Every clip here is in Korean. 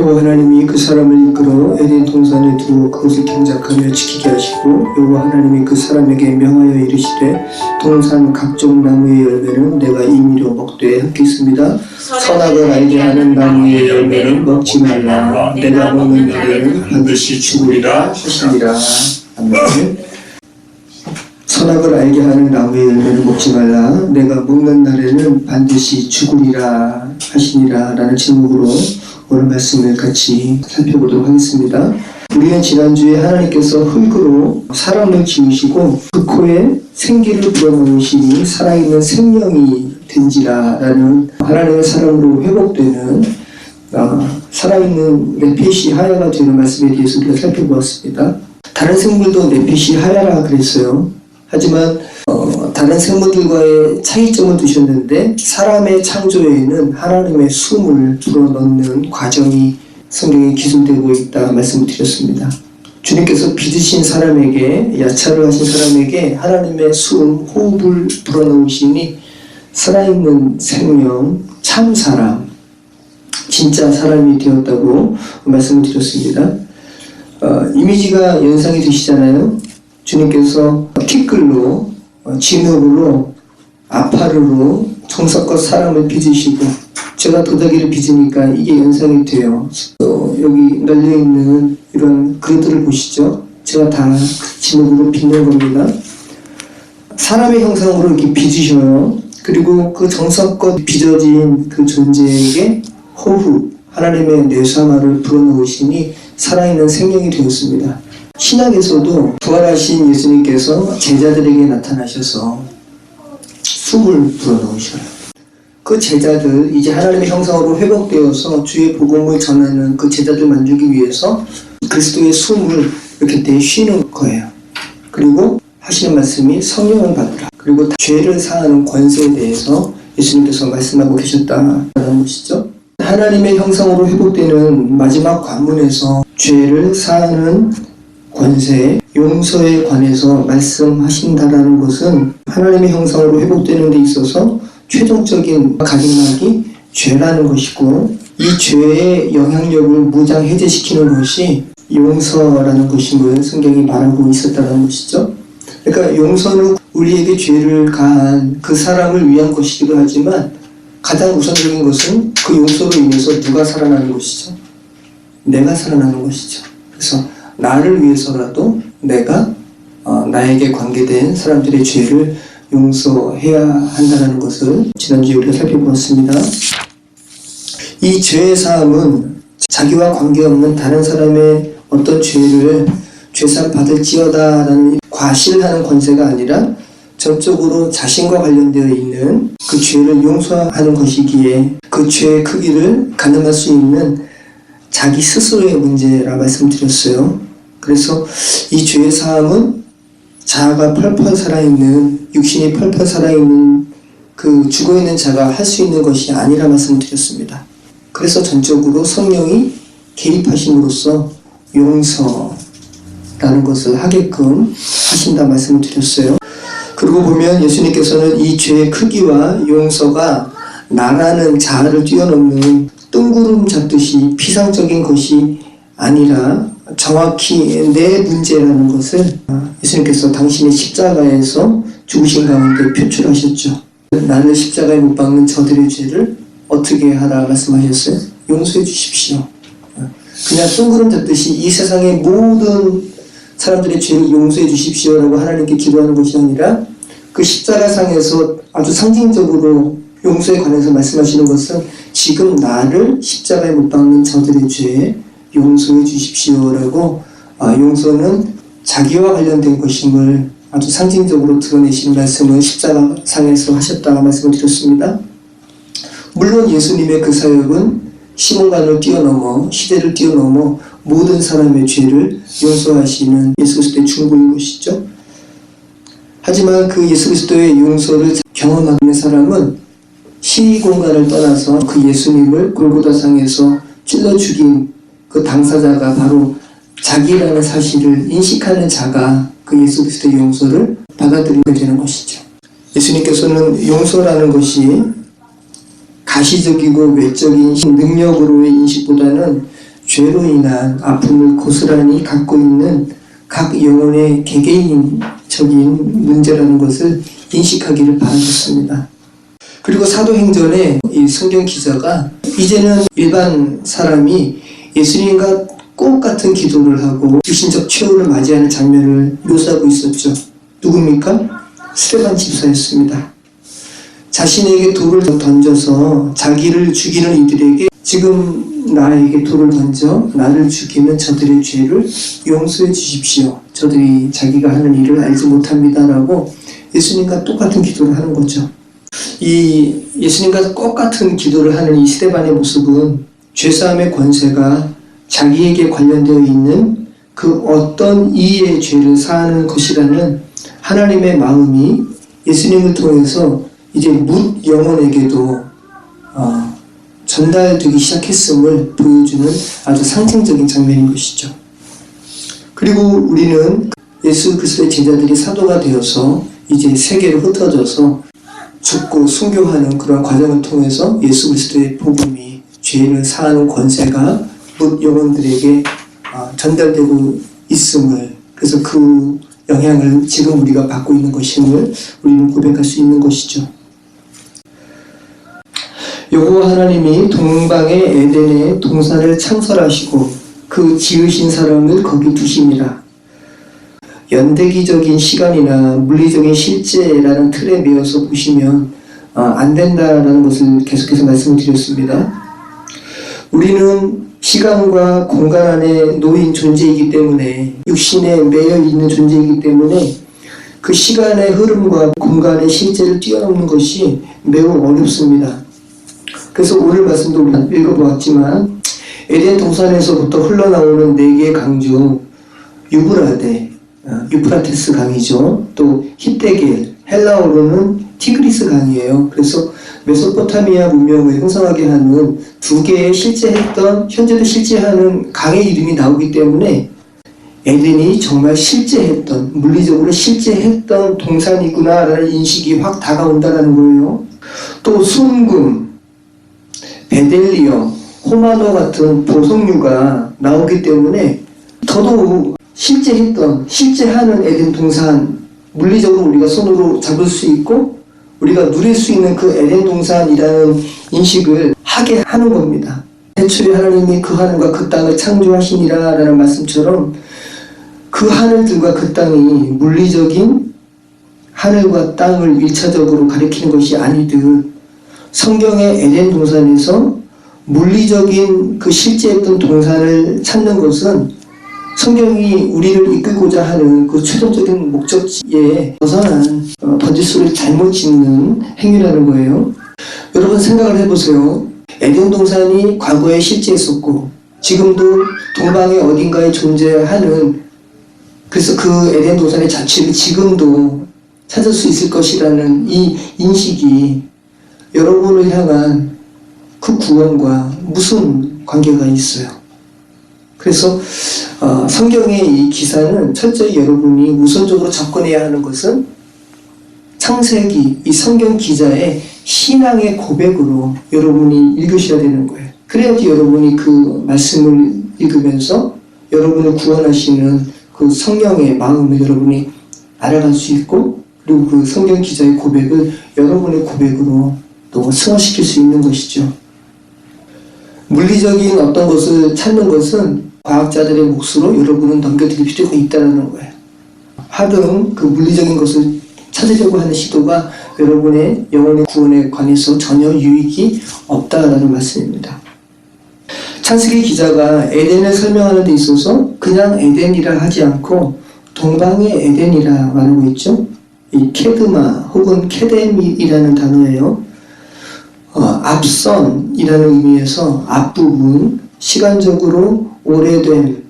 여호와 하나님이 그 사람을 이끌어 에덴 동산에 두어 그것을 경작하며 지키게 하시고 여호와 하나님이 그 사람에게 명하여 이르시되 동산 각종 나무의 열매는 내가 임의로 먹되 함께있습니다. 선악을 알게 하는 나무의 열매는 먹지 말라. 내가 먹는 날에는 반드시 죽으리라 하시니라. 아멘. 선악을 알게 하는 나무의 열매를 먹지 말라. 내가 먹는 날에는 반드시 죽으리라 하시니라 라는 제목으로 오늘 말씀을 같이 살펴보도록 하겠습니다. 우리는 지난주에 하나님께서 흙으로 사람을 지으시고 그 코에 생기를 불어넣으시니 살아있는 생명이 된지라 라는 하나님의 사랑으로 회복되는 살아있는 네펫이 하야가 되는 말씀에 대해서 우리가 살펴보았습니다. 다른 생물도 네펫이 하야라 그랬어요. 하지만 다른 생물들과의 차이점을 두셨는데 사람의 창조에는 하나님의 숨을 불어넣는 과정이 성경에 기술되고 있다 말씀을 드렸습니다. 주님께서 빚으신 사람에게, 야차를 하신 사람에게 하나님의 숨, 호흡을 불어넣으시니 살아있는 생명, 참 사람, 진짜 사람이 되었다고 말씀을 드렸습니다. 이미지가 연상이 되시잖아요. 주님께서 티끌로, 진흙으로, 아파르로 정석껏 사람을 빚으시고 제가 도자기를 빚으니까 이게 연상이 돼요. 여기 널려있는 이런 그릇들을 보시죠. 제가 다 진흙으로 빚는 겁니다. 사람의 형상으로 이렇게 빚으셔요. 그리고 그 정석껏 빚어진 그 존재에게 호흡, 하나님의 뇌사마를 불어넣으시니 살아있는 생명이 되었습니다. 신약에서도 부활하신 예수님께서 제자들에게 나타나셔서 숨을 불어넣으셔요. 그 제자들, 이제 하나님의 형상으로 회복되어서 주의 복음을 전하는 그 제자들 만들기 위해서 그리스도의 숨을 이렇게 내쉬는 거예요. 그리고 하시는 말씀이 성령을 받으라. 그리고 죄를 사하는 권세에 대해서 예수님께서 말씀하고 계셨다는 것이죠. 하나님의 형상으로 회복되는 마지막 관문에서 죄를 사하는 권세, 용서에 관해서 말씀하신다라는 것은 하나님의 형상으로 회복되는 데 있어서 최종적인 가림막이 죄라는 것이고 이 죄의 영향력을 무장해제시키는 것이 용서라는 것임을 성경이 말하고 있었다는 것이죠. 그러니까 용서는 우리에게 죄를 가한 그 사람을 위한 것이기도 하지만 가장 우선적인 것은 그 용서로 인해서 누가 살아나는 것이죠. 내가 살아나는 것이죠. 그래서 나를 위해서라도 내가 나에게 관계된 사람들의 죄를 용서해야 한다는 것을 지난주에 우리가 살펴보았습니다. 이 죄의 사함은 자기와 관계없는 다른 사람의 어떤 죄를 죄상 받을지어다라는 과실하는 권세가 아니라 전적으로 자신과 관련되어 있는 그 죄를 용서하는 것이기에 그 죄의 크기를 가늠할 수 있는 자기 스스로의 문제라 말씀드렸어요. 그래서 이 죄의 사함은 자아가 펄펄 살아있는, 육신이 펄펄 살아있는 그 죽어있는 자가 할 수 있는 것이 아니라 말씀드렸습니다. 그래서 전적으로 성령이 개입하심으로써 용서라는 것을 하게끔 하신다 말씀을 드렸어요. 그리고 보면 예수님께서는 이 죄의 크기와 용서가 나라는 자아를 뛰어넘는 뜬구름 잡듯이 피상적인 것이 아니라 정확히 내 문제라는 것을 예수님께서 당신의 십자가에서 죽으신 가운데 표출하셨죠. 나는 십자가에 못 박는 저들의 죄를 어떻게 하라 말씀하셨어요? 용서해 주십시오. 그냥 뜬구름 잡듯이 이 세상의 모든 사람들의 죄를 용서해 주십시오라고 하나님께 기도하는 것이 아니라 그 십자가상에서 아주 상징적으로 용서에 관해서 말씀하시는 것은 지금 나를 십자가에 못 박는 저들의 죄에 용서해 주십시오라고 용서는 자기와 관련된 것임을 아주 상징적으로 드러내시는 말씀을 십자가상에서 하셨다고 말씀을 드렸습니다. 물론 예수님의 그 사역은 시공간을 뛰어넘어 시대를 뛰어넘어 모든 사람의 죄를 용서하시는 예수 그리스도의 중보인 것이죠. 하지만 그 예수 그리스도의 용서를 경험하는 사람은 시공간을 떠나서 그 예수님을 골고다상에서 찔러 죽인 그 당사자가 바로 자기라는 사실을 인식하는 자가 그 예수 그리스도의 용서를 받아들이게 되는 것이죠. 예수님께서는 용서라는 것이 가시적이고 외적인 능력으로의 인식보다는 죄로 인한 아픔을 고스란히 갖고 있는 각 영혼의 개개인적인 문제라는 것을 인식하기를 바라겠습니다. 그리고 사도행전에 이 성경 기자가 이제는 일반 사람이 예수님과 꼭 같은 기도를 하고 육신적 최후를 맞이하는 장면을 묘사하고 있었죠. 누굽니까? 스데반 집사였습니다. 자신에게 돌을 던져서 자기를 죽이는 이들에게 지금 나에게 돌을 던져 나를 죽이는 저들의 죄를 용서해 주십시오. 저들이 자기가 하는 일을 알지 못합니다라고 예수님과 똑같은 기도를 하는 거죠. 이 예수님과 똑같은 기도를 하는 이 스데반의 모습은 죄사함의 권세가 자기에게 관련되어 있는 그 어떤 이의 죄를 사하는 것이라는 하나님의 마음이 예수님을 통해서 이제 뭇 영혼에게도 전달되기 시작했음을 보여주는 아주 상징적인 장면인 것이죠. 그리고 우리는 예수 그리스도의 제자들이 사도가 되어서 이제 세계로 흩어져서 죽고 순교하는 그런 과정을 통해서 예수 그리스도의 복음이 죄를 사하는 권세가 뭇 영혼들에게 전달되고 있음을, 그래서 그 영향을 지금 우리가 받고 있는 것임을 우리는 고백할 수 있는 것이죠. 여호와 하나님이 동방의 에덴에 동산을 창설하시고 그 지으신 사람을 거기 두심이라. 연대기적인 시간이나 물리적인 실제라는 틀에 매여서 보시면 안 된다라는 것을 계속해서 말씀을 드렸습니다. 우리는 시간과 공간 안에 놓인 존재이기 때문에, 육신에 매여 있는 존재이기 때문에 그 시간의 흐름과 공간의 실제를 뛰어넘는 것이 매우 어렵습니다. 그래서 오늘 말씀도 우리가 읽어보았지만 에덴 동산에서부터 흘러나오는 4개의 강 중 유프라테스 강이죠. 또 히데겔, 헬라어로는 티그리스 강이에요. 그래서 메소포타미아 문명을 형성하게 하는 2개의 실제했던, 현재도 실제하는 강의 이름이 나오기 때문에 에덴이 정말 실제했던, 물리적으로 실제했던 동산이구나라는 인식이 확 다가온다는 거예요. 또 순금, 베델리엄, 호마노 같은 보석류가 나오기 때문에 더더욱 실제하는 에덴 동산, 물리적으로 우리가 손으로 잡을 수 있고 우리가 누릴 수 있는 그 에덴 동산이라는 인식을 하게 하는 겁니다. 태초에 하나님이 그 하늘과 그 땅을 창조하시니라 라는 말씀처럼 그 하늘들과 그 땅이 물리적인 하늘과 땅을 1차적으로 가리키는 것이 아니듯 성경의 에덴 동산에서 물리적인 그 실제했던 동산을 찾는 것은 성경이 우리를 이끌고자 하는 그 최종적인 목적지에 벗어난 번지수를 잘못 짓는 행위라는 거예요. 여러분 생각을 해보세요. 에덴 동산이 과거에 실제했었고 지금도 동방의 어딘가에 존재하는, 그래서 그 에덴 동산의 자취를 지금도 찾을 수 있을 것이라는 이 인식이 여러분을 향한 그 구원과 무슨 관계가 있어요? 그래서 성경의 이 기사는 철저히 여러분이 우선적으로 접근해야 하는 것은 창세기, 이 성경 기자의 신앙의 고백으로 여러분이 읽으셔야 되는 거예요. 그래야지 여러분이 그 말씀을 읽으면서 여러분을 구원하시는 그 성령의 마음을 여러분이 알아갈 수 있고, 그리고 그 성경 기자의 고백을 여러분의 고백으로 또 승화시킬 수 있는 것이죠. 물리적인 어떤 것을 찾는 것은 과학자들의 몫으로 여러분은 넘겨드릴 필요가 있다는 거예요. 하등 그 물리적인 것을 찾으려고 하는 시도가 여러분의 영혼의 구원에 관해서 전혀 유익이 없다라는 말씀입니다. 창세기 기자가 에덴을 설명하는 데 있어서 그냥 에덴이라 하지 않고 동방의 에덴이라 말하고 있죠. 이 케드마 혹은 케뎀이라는 단어예요. 앞선이라는 의미에서 앞부분, 시간적으로 오래된,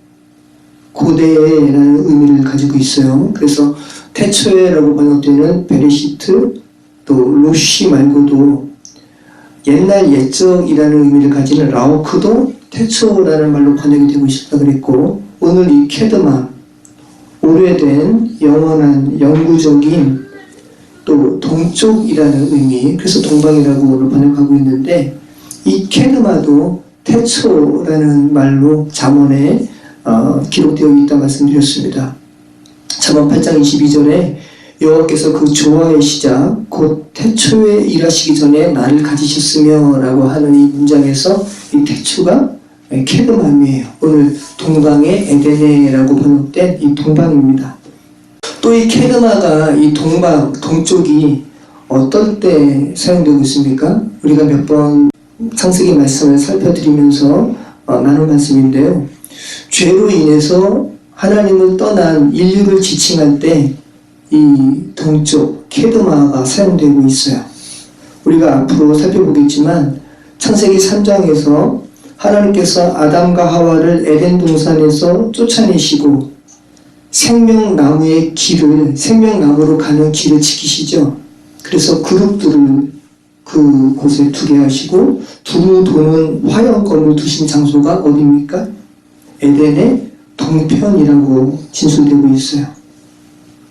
고대라는 의미를 가지고 있어요. 그래서 태초에라고 번역되는 베레시트, 또 로시 말고도 옛날 옛적이라는 의미를 가지는 라오크도 태초라는 말로 번역이 되고 있다 그랬고, 오늘 이 케드마, 오래된, 영원한, 영구적인, 또 동쪽이라는 의미, 그래서 동방이라고 번역하고 있는데 이 케드마도 태초라는 말로 잠언에 기록되어 있다 말씀드렸습니다. 잠언 8장 22절에 여호와께서 그 조화의 시작 곧 태초에 일하시기 전에 나를 가지셨으며 라고 하는 이 문장에서 이 태초가 케드맘이에요. 오늘 동방의 에데네라고 번역된 이 동방입니다. 또 이 케드마가 이 동방, 동쪽이 어떨 때 사용되고 있습니까? 우리가 몇 번 창세기 말씀을 살펴드리면서 나눈 말씀인데요. 죄로 인해서 하나님을 떠난 인류를 지칭할 때 이 동쪽 케드마가 사용되고 있어요. 우리가 앞으로 살펴보겠지만 창세기 3장에서 하나님께서 아담과 하와를 에덴 동산에서 쫓아내시고 생명나무의 길을, 생명나무로 가는 길을 지키시죠. 그래서 그룹들을 그 곳에 두게 하시고 두루 도는 화형검을 두신 장소가 어디입니까? 에덴의 동편이라고 진술되고 있어요.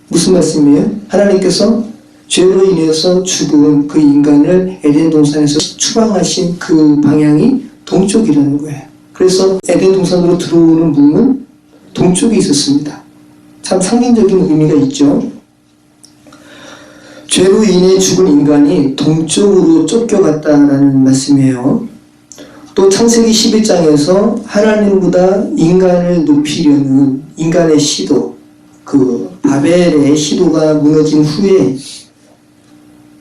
무슨 말씀이에요? 하나님께서 죄로 인해서 죽은 그 인간을 에덴 동산에서 추방하신 그 방향이 동쪽이라는 거예요. 그래서 에덴 동산으로 들어오는 문은 동쪽에 있었습니다. 참 상징적인 의미가 있죠. 죄로 인해 죽은 인간이 동쪽으로 쫓겨갔다라는 말씀이에요. 또 창세기 11장에서 하나님보다 인간을 높이려는 인간의 시도, 그 바벨의 시도가 무너진 후에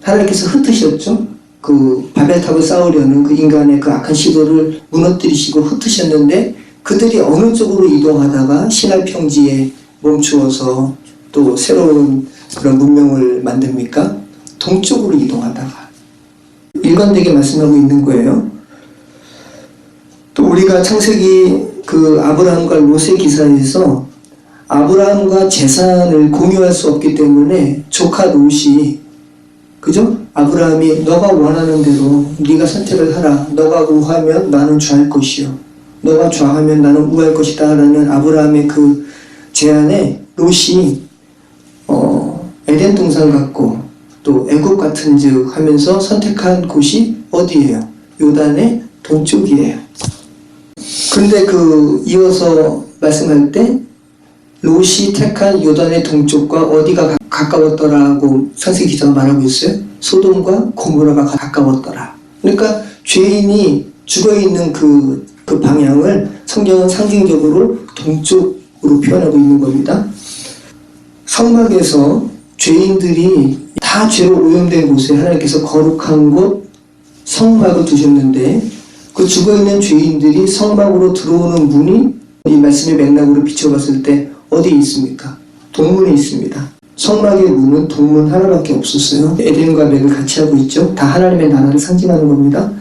하나님께서 흩으셨죠. 그 바벨탑을 쌓으려는 그 인간의 그 악한 시도를 무너뜨리시고 흩으셨는데 그들이 어느 쪽으로 이동하다가 시날 평지에 멈추어서 또 새로운 그런 문명을 만듭니까? 동쪽으로 이동하다가 일관되게 말씀하고 있는 거예요. 또 우리가 창세기 그 아브라함과 롯의 기사에서 아브라함과 재산을 공유할 수 없기 때문에 조카 롯이, 그죠? 아브라함이 너가 원하는 대로 네가 선택을 하라. 너가 우하면 나는 좌할 것이요. 너가 좌하면 나는 우할 것이다 라는 아브라함의 그 제안에 롯이 에덴 동산 같고 또 애굽 같은 즉 하면서 선택한 곳이 어디예요? 요단의 동쪽이에요. 그런데 그 이어서 말씀할 때 롯이 택한 요단의 동쪽과 어디가 가까웠더라고 창세기 기자가 말하고 있어요. 소돔과 고모라가 가까웠더라. 그러니까 죄인이 죽어있는 그 방향을 성경은 상징적으로 동쪽으로 표현하고 있는 겁니다. 성막에서 죄인들이 다 죄로 오염된 곳에 하나님께서 거룩한 곳 성막을 두셨는데 그 죽어있는 죄인들이 성막으로 들어오는 문이 이 말씀의 맥락으로 비춰봤을 때 어디에 있습니까? 동문에 있습니다. 성막의 문은 동문 하나밖에 없었어요. 에덴과 맥을 같이 하고 있죠. 다 하나님의 나라를 상징하는 겁니다.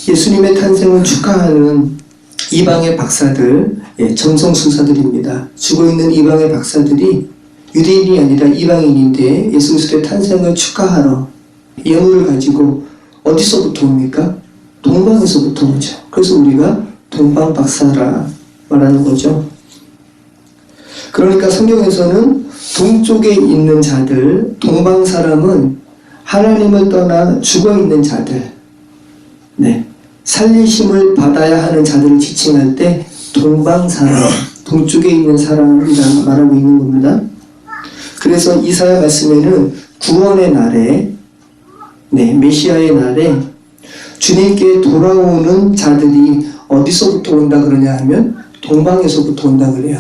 예수님의 탄생을 축하하는 이방의 박사들, 점성술사들입니다. 죽어있는 이방의 박사들이 유대인이 아니라 이방인인데 예수 그리스도의 탄생을 축하하러 예물을 가지고 어디서부터 옵니까? 동방에서부터 오죠. 그래서 우리가 동방박사라 말하는 거죠. 그러니까 성경에서는 동쪽에 있는 자들, 동방 사람은 하나님을 떠나 죽어있는 자들, 살리심을 받아야 하는 자들을 지칭할 때 동방 사람, 동쪽에 있는 사람이라고 말하고 있는 겁니다. 그래서 이사야 말씀에는 구원의 날에, 메시아의 날에 주님께 돌아오는 자들이 어디서부터 온다 그러냐 하면 동방에서부터 온다 그래요.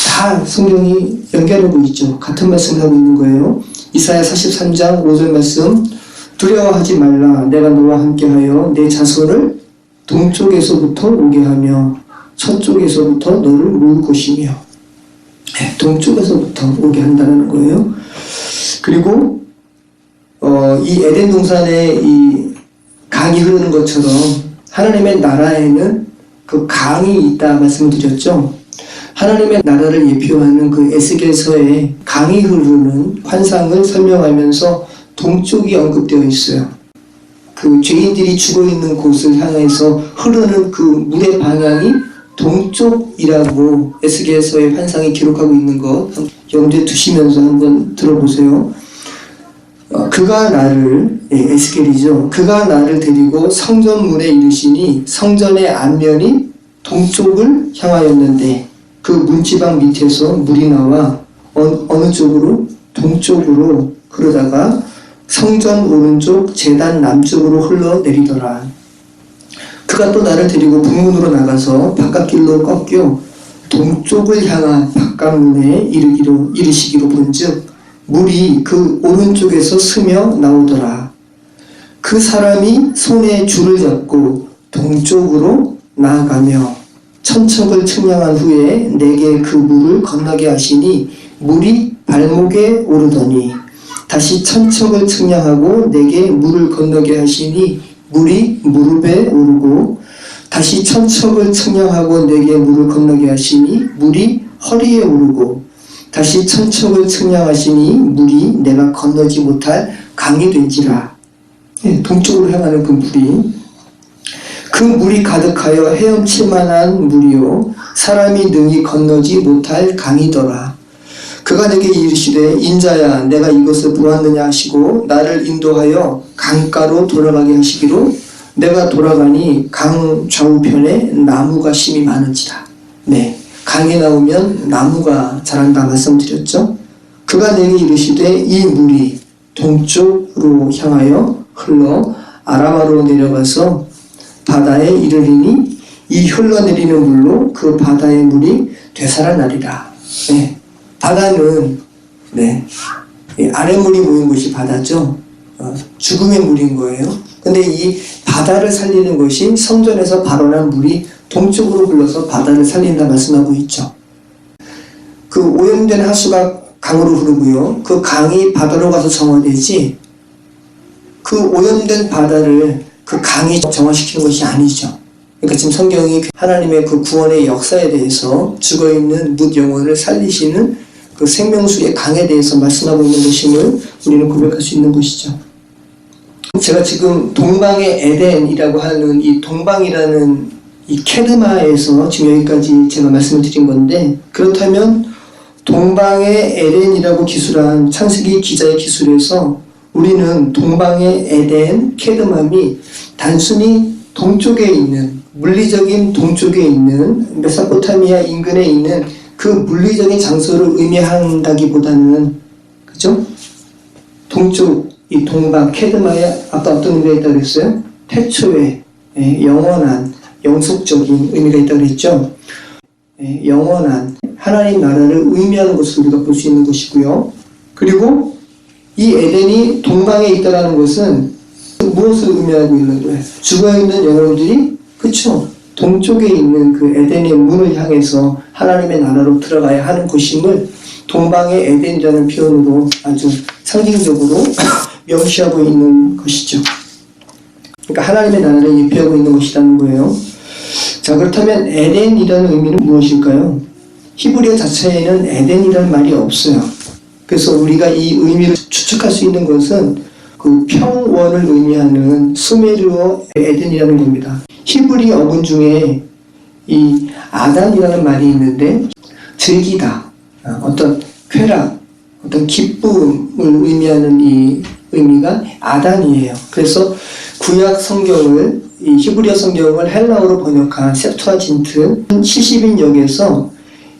다 성경이 연결하고 있죠. 같은 말씀을 하고 있는 거예요. 이사야 43장 5절 말씀, 두려워하지 말라. 내가 너와 함께하여 내 자손을 동쪽에서부터 오게 하며 서쪽에서부터 너를 모을 것이며, 동쪽에서부터 오게 한다는 거예요. 그리고 이 에덴 동산에 이 강이 흐르는 것처럼 하나님의 나라에는 그 강이 있다 말씀드렸죠. 하나님의 나라를 예표하는 그 에스겔서에 강이 흐르는 환상을 설명하면서 동쪽이 언급되어 있어요. 그 죄인들이 죽어있는 곳을 향해서 흐르는 그 물의 방향이 동쪽이라고 에스겔서의 환상이 기록하고 있는 것 염두에 두시면서 한번 들어보세요. 그가 나를, 에스겔이죠. 그가 나를 데리고 성전문에 이르시니 성전의 앞면이 동쪽을 향하였는데 그 문지방 밑에서 물이 나와 어느 쪽으로? 동쪽으로 흐르다가 성전 오른쪽 제단 남쪽으로 흘러내리더라. 그가 또 나를 데리고 북문으로 나가서 바깥길로 꺾여 동쪽을 향한 바깥문에 이르시기로 본즉 물이 그 오른쪽에서 스며 나오더라. 그 사람이 손에 줄을 잡고 동쪽으로 나아가며 천척을 측량한 후에 내게 그 물을 건너게 하시니 물이 발목에 오르더니 다시 천척을 측량하고 내게 물을 건너게 하시니 물이 무릎에 오르고 다시 천척을 측량하고 내게 물을 건너게 하시니 물이 허리에 오르고 다시 천척을 측량하시니 물이 내가 건너지 못할 강이 된지라. 동쪽으로 향하는 그 물이, 그 물이 가득하여 헤엄칠 만한 물이요 사람이 능히 건너지 못할 강이더라. 그가 내게 이르시되 인자야 내가 이것을 보았느냐 하시고 나를 인도하여 강가로 돌아가게 하시기로 내가 돌아가니 강 좌우편에 나무가 심이 많은지라. 강에 나오면 나무가 자란다 말씀드렸죠. 그가 내게 이르시되 이 물이 동쪽으로 향하여 흘러 아라바로 내려가서 바다에 이르리니 이 흘러내리는 물로 그 바다의 물이 되살아나리라. 바다는 아랫물이 모인 곳이 바다죠. 죽음의 물인 거예요. 근데 이 바다를 살리는 것이 성전에서 발원한 물이 동쪽으로 흘러서 바다를 살린다 말씀하고 있죠. 그 오염된 하수가 강으로 흐르고요. 그 강이 바다로 가서 정화되지 그 오염된 바다를 그 강이 정화시키는 것이 아니죠. 그러니까 지금 성경이 하나님의 그 구원의 역사에 대해서 죽어있는 뭇 영혼을 살리시는 그 생명수의 강에 대해서 말씀하고 있는 것임을 우리는 고백할 수 있는 것이죠. 제가 지금 동방의 에덴이라고 하는 이 동방이라는 이 케르마에서 지금 여기까지 제가 말씀을 드린 건데, 그렇다면 동방의 에덴이라고 기술한 창세기 기자의 기술에서 우리는 동방의 에덴, 케르마이 단순히 동쪽에 있는, 물리적인 동쪽에 있는 메소포타미아 인근에 있는 그 물리적인 장소를 의미한다기보다는, 그죠? 동쪽, 이 동방, 케르마에 아까 어떤 의미가 있다고 그랬어요? 태초에 영원한, 영속적인 의미가 있다고 그랬죠? 영원한 하나님 나라를 의미하는 것을 우리가 볼 수 있는 것이고요. 그리고 이 에덴이 동방에 있다는 것은 무엇을 의미하고 있는 거예요? 죽어있는 영혼들이, 그쵸? 동쪽에 있는 그 에덴의 문을 향해서 하나님의 나라로 들어가야 하는 곳임을 동방의 에덴이라는 표현으로 아주 상징적으로 명시하고 있는 것이죠. 그러니까 하나님의 나라를 예표하고 있는 것이라는 거예요. 자, 그렇다면 에덴이라는 의미는 무엇일까요? 히브리어 자체에는 에덴이라는 말이 없어요. 그래서 우리가 이 의미를 추측할 수 있는 것은 그 평원을 의미하는 수메르어 에덴이라는 겁니다. 히브리 어군 중에 이 아단이라는 말이 있는데 즐기다, 어떤 쾌락, 어떤 기쁨을 의미하는 이 의미가 아단이에요. 그래서 구약 성경을, 이 히브리어 성경을 헬라어로 번역한 septuagin트 70인역에서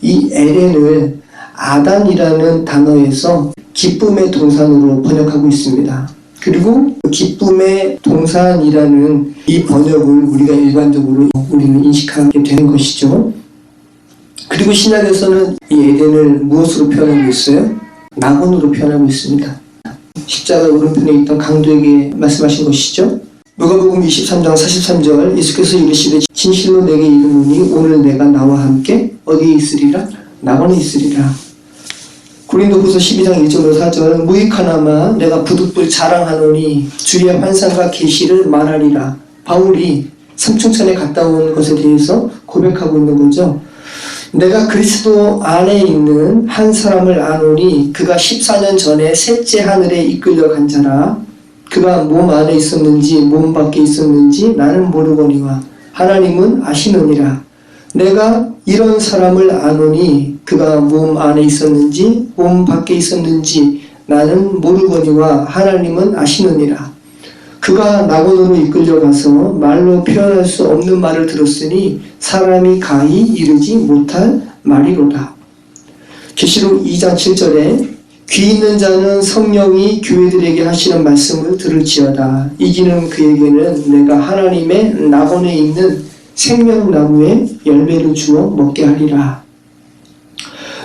이 에덴을 아단이라는 단어에서 기쁨의 동산으로 번역하고 있습니다. 그리고 기쁨의 동산이라는 이 번역을 우리가 일반적으로 우리는 인식하게 되는 것이죠. 그리고 신약에서는 이 에덴을 무엇으로 표현하고 있어요? 낙원으로 표현하고 있습니다. 십자가 오른편에 있던 강도에게 말씀하신 것이죠. 누가복음 23장 43절 예수께서 이르시되 진실로 내게 이르노니 오늘 내가 나와 함께 어디에 있으리라? 낙원에 있으리라. 고린도후서 12장 1절로 4절 무익하나마 내가 부득불 자랑하노니 주의 환상과 계시를 말하리라. 바울이 삼층천에 갔다 온 것에 대해서 고백하고 있는 거죠. 내가 그리스도 안에 있는 한 사람을 아노니 그가 14년 전에 셋째 하늘에 이끌려 간 자라. 그가 몸 안에 있었는지 몸 밖에 있었는지 나는 모르거니와 하나님은 아시느니라. 내가 이런 사람을 아노니 그가 몸 안에 있었는지 몸 밖에 있었는지 나는 모르거니와 하나님은 아시느니라. 그가 낙원으로 이끌려가서 말로 표현할 수 없는 말을 들었으니 사람이 가히 이르지 못할 말이로다. 계시록 2장 7절에 귀 있는 자는 성령이 교회들에게 하시는 말씀을 들을지어다. 이기는 그에게는 내가 하나님의 낙원에 있는 생명나무의 열매를 주어 먹게 하리라.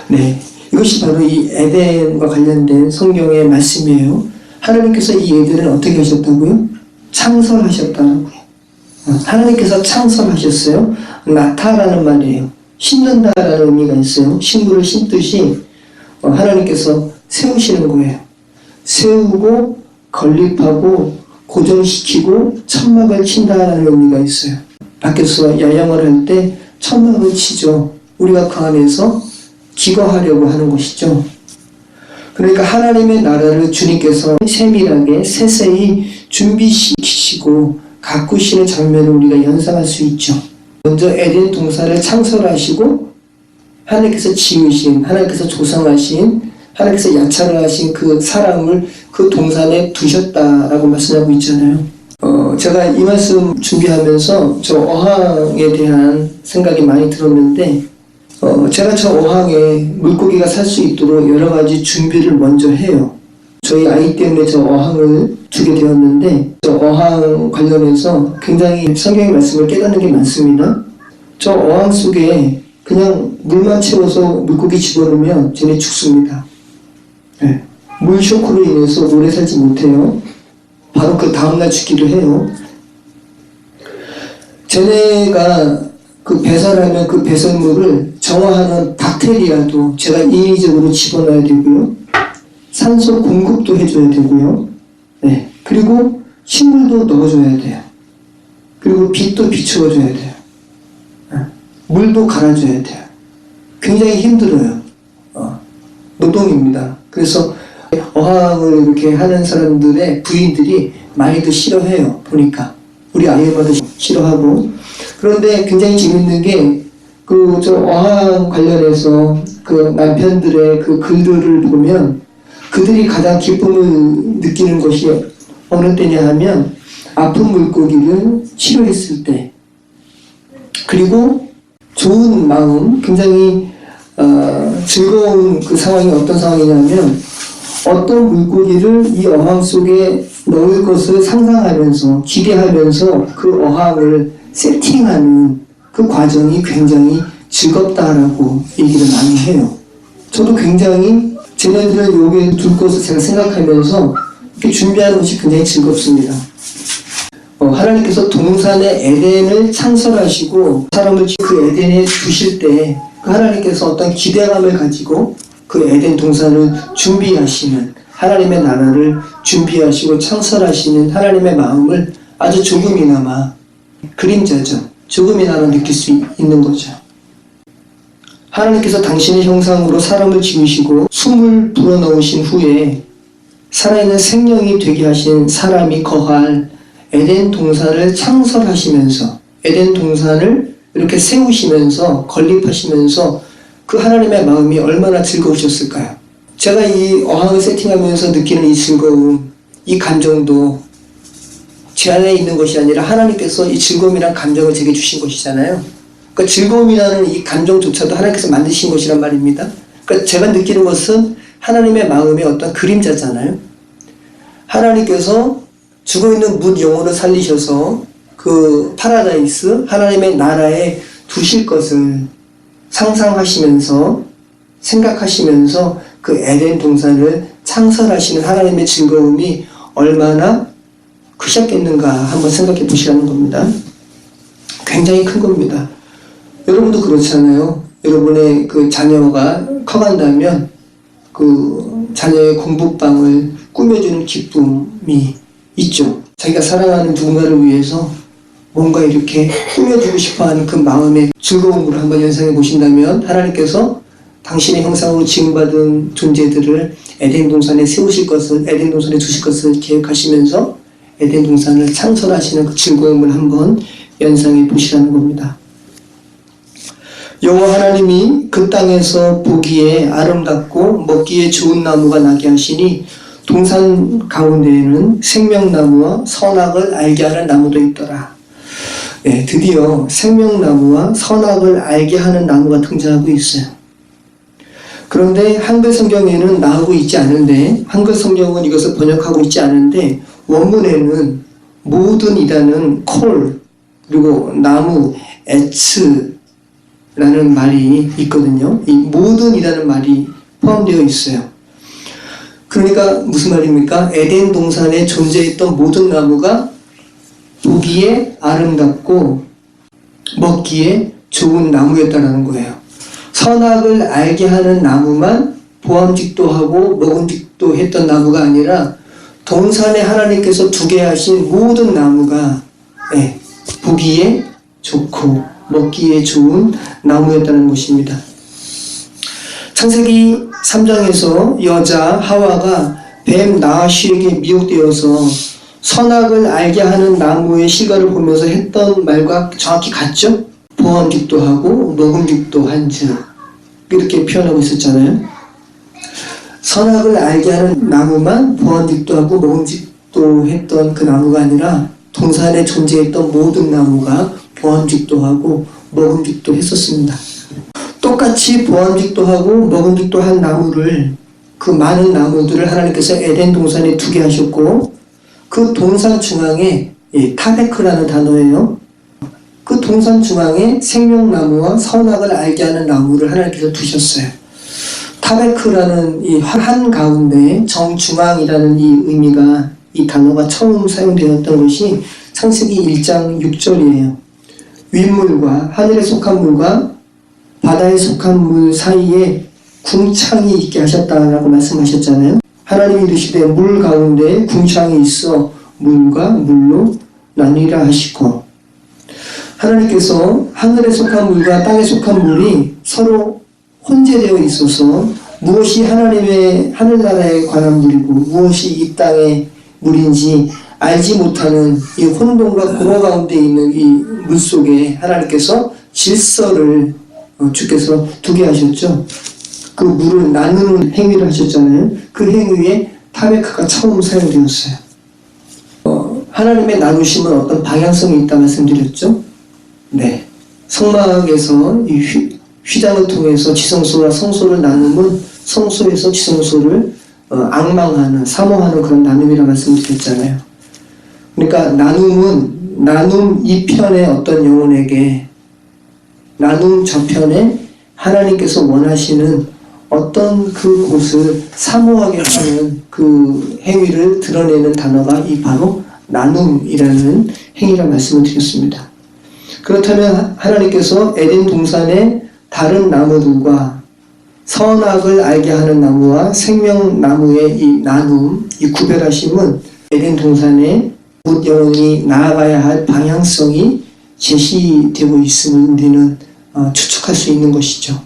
네, 이것이 바로 이 에덴과 관련된 성경의 말씀이에요. 하나님께서 이 에덴을 어떻게 하셨다고요? 창설하셨다고요. 하나님께서 창설하셨어요. 나타라는 말이에요. 심는다라는 의미가 있어요. 식물을 심듯이 하나님께서 세우시는 거예요. 세우고 건립하고 고정시키고 천막을 친다라는 의미가 있어요. 밖에서 야영을 할 때 천막을 치죠. 우리가 그 안에서 기거하려고 하는 것이죠. 그러니까 하나님의 나라를 주님께서 세밀하게 세세히 준비시키시고 가꾸시는 장면을 우리가 연상할 수 있죠. 먼저 에덴 동산을 창설하시고 하나님께서 지으신, 하나님께서 조성하신, 하나님께서 야차를 하신 그 사람을 그 동산에 두셨다라고 말씀하고 있잖아요. 제가 이 말씀 준비하면서 저 어항에 대한 생각이 많이 들었는데 제가 저 어항에 물고기가 살 수 있도록 여러 가지 준비를 먼저 해요. 저희 아이 때문에 저 어항을 주게 되었는데 저 어항 관련해서 굉장히 성경의 말씀을 깨닫는 게 많습니다. 저 어항 속에 그냥 물만 채워서 물고기 집어넣으면 쟤네 죽습니다. 네. 물 쇼크로 인해서 오래 살지 못해요. 바로 그 다음날 죽기도 해요. 쟤네가 그 배설하면 그 배설물을 정화하는 박테리아도 제가 인위적으로 집어넣어야 되고요. 산소 공급도 해줘야 되고요. 네. 그리고 식물도 넣어줘야 돼요. 그리고 빛도 비추어줘야 돼요. 물도 갈아줘야 돼요. 굉장히 힘들어요. 노동입니다. 그래서 어항을 이렇게 하는 사람들의 부인들이 많이들 싫어해요. 보니까 우리 아이 엄마도 싫어하고. 그런데 굉장히 재밌는 게 그 저 어항 관련해서 그 남편들의 그 글들을 보면 그들이 가장 기쁨을 느끼는 것이 어느 때냐 하면 아픈 물고기를 치료했을 때, 그리고 좋은 마음, 굉장히 즐거운 그 상황이 어떤 상황이냐면 어떤 물고기를 이 어항 속에 넣을 것을 상상하면서 기대하면서 그 어항을 세팅하는 그 과정이 굉장히 즐겁다라고 얘기를 많이 해요. 저도 굉장히 쟤네들을 여기에 둘 것을 제가 생각하면서 이렇게 준비하는 것이 굉장히 즐겁습니다. 하나님께서 동산의 에덴을 창설하시고 사람을 그 에덴에 두실 때 그 하나님께서 어떤 기대감을 가지고 그 에덴 동산을 준비하시는, 하나님의 나라를 준비하시고 창설하시는 하나님의 마음을 아주 조금이나마, 그림자죠, 조금이나마 느낄 수 있는 거죠. 하나님께서 당신의 형상으로 사람을 지으시고 숨을 불어넣으신 후에 살아있는 생명이 되게 하신 사람이 거할 에덴 동산을 창설하시면서, 에덴 동산을 이렇게 세우시면서 건립하시면서 그 하나님의 마음이 얼마나 즐거우셨을까요? 제가 이 어항을 세팅하면서 느끼는 이 즐거움, 이 감정도 제 안에 있는 것이 아니라 하나님께서 이 즐거움이란 감정을 제게 주신 것이잖아요. 그러니까 즐거움이라는 이 감정조차도 하나님께서 만드신 것이란 말입니다. 그러니까 제가 느끼는 것은 하나님의 마음의 어떤 그림자잖아요. 하나님께서 죽어있는 뭇 영혼을 살리셔서 그 파라다이스, 하나님의 나라에 두실 것을 상상하시면서, 생각하시면서 그 에덴 동산을 창설하시는 하나님의 즐거움이 얼마나 크셨겠는가 한번 생각해 보시라는 겁니다. 굉장히 큰 겁니다. 여러분도 그렇잖아요. 여러분의 그 자녀가 커간다면 그 자녀의 공부방을 꾸며주는 기쁨이 있죠. 자기가 사랑하는 누군가를 위해서 뭔가 이렇게 꾸며주고 싶어하는 그 마음의 즐거움으로 한번 연상해 보신다면 하나님께서 당신의 형상으로 지음받은 존재들을 에덴 동산에 세우실 것을, 에덴 동산에 두실 것을 계획하시면서 에덴 동산을 창설하시는 그 즐거움을 한번 연상해 보시라는 겁니다. 여호와 하나님이 그 땅에서 보기에 아름답고 먹기에 좋은 나무가 나게 하시니 동산 가운데에는 생명나무와 선악을 알게 하는 나무도 있더라. 네, 드디어 생명나무와 선악을 알게 하는 나무가 등장하고 있어요. 그런데 한글 성경에는 나오고 있지 않은데, 한글 성경은 이것을 번역하고 있지 않은데, 원문에는 모든이라는 콜, 그리고 나무, 에츠라는 말이 있거든요. 이 모든이라는 말이 포함되어 있어요. 그러니까 무슨 말입니까? 에덴 동산에 존재했던 모든 나무가 보기에 아름답고 먹기에 좋은 나무였다는 거예요. 선악을 알게 하는 나무만 보암직도 하고 먹음직도 했던 나무가 아니라 동산에 하나님께서 두게 하신 모든 나무가 보기에 좋고 먹기에 좋은 나무였다는 것입니다. 창세기 3장에서 여자 하와가 뱀 나하슈에게 미혹되어서 선악을 알게 하는 나무의 실과를 보면서 했던 말과 정확히 같죠? 보암직도 하고 먹음직도 한즉 이렇게 표현하고 있었잖아요. 선악을 알게 하는 나무만 보암직도 하고 먹음직도 했던 그 나무가 아니라 동산에 존재했던 모든 나무가 보암직도 하고 먹음직도 했었습니다. 똑같이 보암직도 하고 먹음직도 한 나무를, 그 많은 나무들을 하나님께서 에덴 동산에 두게 하셨고, 그 동산 중앙에 타베크라는 단어예요. 그 동산 중앙에 생명나무와 선악을 알게 하는 나무를 하나님께서 두셨어요. 타베크라는 이 한 가운데 정중앙이라는 이 의미가, 이 단어가 처음 사용되었던 것이 창세기 1장 6절이에요. 윗물과 하늘에 속한 물과 바다에 속한 물 사이에 궁창이 있게 하셨다라고 말씀하셨잖아요. 하나님이 이르시되 물 가운데 궁창이 있어 물과 물로 나뉘라 하시고, 하나님께서 하늘에 속한 물과 땅에 속한 물이 서로 혼재되어 있어서 무엇이 하나님의 하늘나라에 관한 물이고 무엇이 이 땅의 물인지 알지 못하는 이 혼돈과 공허 가운데 있는 이 물 속에 하나님께서 질서를 주께서 두게 하셨죠. 그 물을 나누는 행위를 하셨잖아요. 그 행위에 타베크가 처음 사용되었어요. 하나님의 나누심은 어떤 방향성이 있다 말씀드렸죠. 네, 성막에서 이 휘장을 통해서 지성소와 성소를 나누면 성소에서 지성소를 앙망하는, 사모하는 그런 나눔이라 말씀드렸잖아요. 그러니까 나눔은 나눔 이편의 어떤 영혼에게 나눔 저편에 하나님께서 원하시는 어떤 그 곳을 사모하게 하는 그 행위를 드러내는 단어가 이 바로 나눔이라는 행위라 말씀을 드렸습니다. 그렇다면 하나님께서 에덴 동산의 다른 나무들과 선악을 알게 하는 나무와 생명나무의 이 나눔, 이 구별하심은 에덴 동산의 곧 영혼이 나아가야 할 방향성이 제시되고 있음을 우리는 추측할 수 있는 것이죠.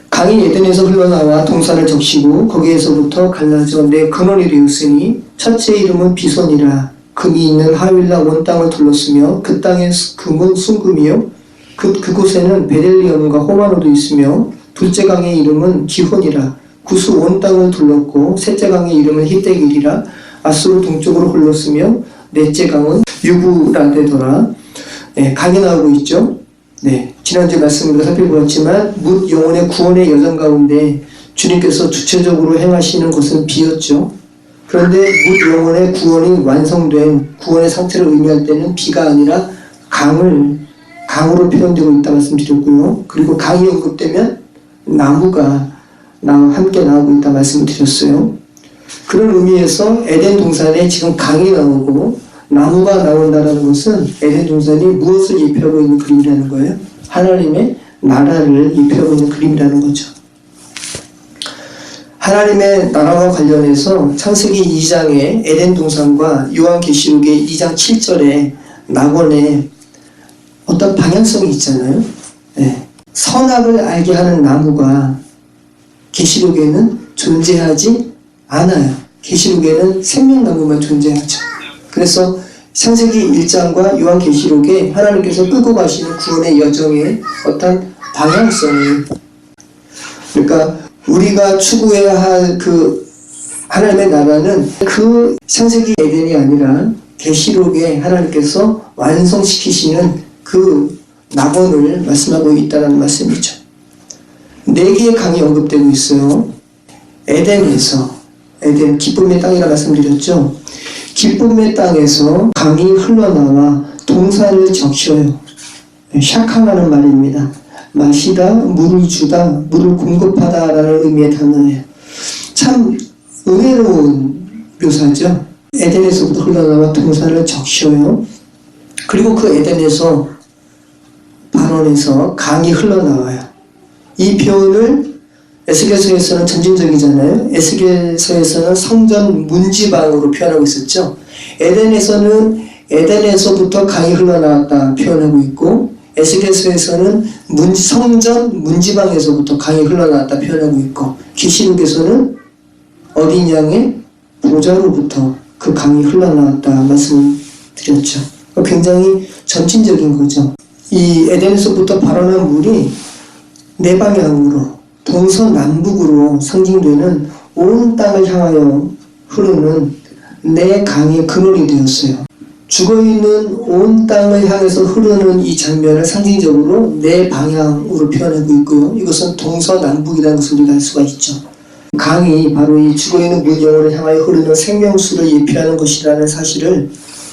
강이 에덴에서 흘러나와 동산을 적시고 거기에서부터 갈라져 내 근원이 되었으니 첫째 이름은 비손이라. 금이 있는 하윌라 온 땅을 둘렀으며 그 땅의 금은 순금이요 그곳에는 베델리엄과 호마노도 있으며 둘째 강의 이름은 기혼이라. 구스 온 땅을 둘렀고 셋째 강의 이름은 히데길이라. 아수르 동쪽으로 흘렀으며 넷째 강은 유브라데더라. 네, 강이 나오고 있죠. 네, 지난주에 말씀으로 살펴보았지만 뭇 영혼의 구원의 여정 가운데 주님께서 주체적으로 행하시는 것은 비였죠. 그런데 뭇 영혼의 구원이 완성된 구원의 상태를 의미할 때는 비가 아니라 강으로 표현되고 있다 말씀드렸고요. 그리고 강이 언급되면 나무가 함께 나오고 있다 말씀을 드렸어요. 그런 의미에서 에덴 동산에 지금 강이 나오고 나무가 나온다는 것은 에덴 동산이 무엇을 입혀하고 있는 그림이라는 거예요? 하나님의 나라를 입혀하고 있는 그림이라는 거죠. 하나님의 나라와 관련해서 창세기 2장의 에덴 동산과 요한계시록의 2장 7절에 낙원에 어떤 방향성이 있잖아요. 네. 선악을 알게 하는 나무가 계시록에는 존재하지 않아요. 계시록에는 생명나무만 존재하죠. 그래서 창세기 1장과 요한계시록에 하나님께서 끌고 가시는 구원의 여정의 어떤 방향성을, 그러니까 우리가 추구해야 할 그 하나님의 나라는 그 창세기 에덴이 아니라 계시록에 하나님께서 완성시키시는 그 낙원을 말씀하고 있다는 말씀이죠. 4개의 강이 언급되고 있어요. 에덴에서, 에덴 기쁨의 땅이라 말씀드렸죠. 기쁨의 땅에서 강이 흘러나와 동산을 적셔요. 샤카라는 말입니다. 마시다, 물을 주다, 물을 공급하다 라는 의미의 단어예요. 참 은혜로운 묘사죠. 에덴에서부터 흘러나와 동산을 적셔요. 그리고 그 에덴에서 반원에서 강이 흘러나와요. 이 표현을 에스겔서에서는 점진적이잖아요. 에스겔서에서는 성전 문지방으로 표현하고 있었죠. 에덴에서는 에덴에서부터 강이 흘러나왔다 표현하고 있고, 에스겔서에서는 성전 문지방에서부터 강이 흘러나왔다 표현하고 있고, 계시록에서는 어린 양의 보좌로부터 그 강이 흘러나왔다 말씀드렸죠. 굉장히 점진적인 거죠. 이 에덴에서부터 발원한 물이 4방향으로 동서남북으로 상징되는 온 땅을 향하여 흐르는 4강의 근원이 되었어요. 죽어있는 온 땅을 향해서 흐르는 이 장면을 상징적으로 4방향으로 표현하고 있고요. 이것은 동서남북이라는 것을 우리가 알 수가 있죠. 강이 바로 이 죽어있는 물 영혼을 향하여 흐르는 생명수를 예표하는 것이라는 사실을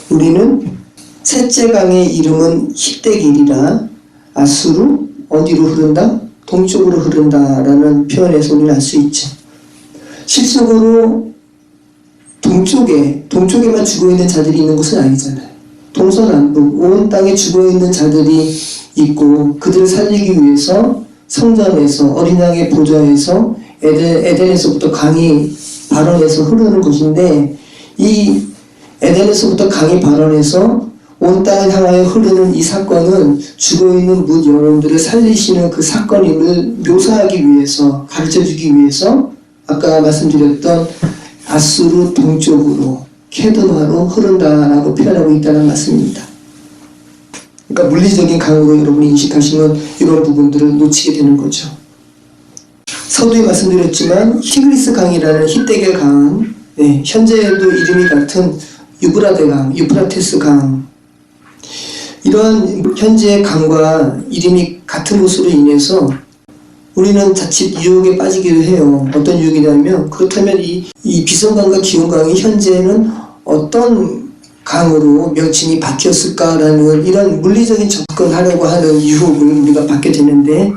우리는 셋째 강의 이름은 히데길이라, 아수르, 어디로 흐른다? 동쪽으로 흐른다라는 표현에서 우리는 알 수 있죠. 실적으로 동쪽에만 죽어있는 자들이 있는 것은 아니잖아요. 동서남북 온 땅에 죽어있는 자들이 있고, 그들을 살리기 위해서 성전에서 어린 양의 보좌에서 에덴에서부터 강이 발원해서 흐르는 것인데, 이 에덴에서부터 강이 발원해서 온 땅을 향하여 흐르는 이 사건은 죽어있는 뭇 영혼들을 살리시는 그 사건임을 묘사하기 위해서, 가르쳐주기 위해서 아까 말씀드렸던 아수르 동쪽으로 케드마로 흐른다라고 표현하고 있다는 말씀입니다. 그러니까 물리적인 강으로 여러분이 인식하시면 이런 부분들을 놓치게 되는 거죠. 서두에 말씀드렸지만 티그리스 강이라는 히데겔 강은 현재도 이름이 같은 유브라데 강, 유프라테스 강, 이러한 현재의 강과 이름이 같은 것으로 인해서 우리는 자칫 유혹에 빠지기도 해요. 어떤 유혹이냐면, 그렇다면 이 비성강과 기온강이 현재는 어떤 강으로 명칭이 바뀌었을까라는 이런 물리적인 접근하려고 하는 유혹을 우리가 받게 되는데,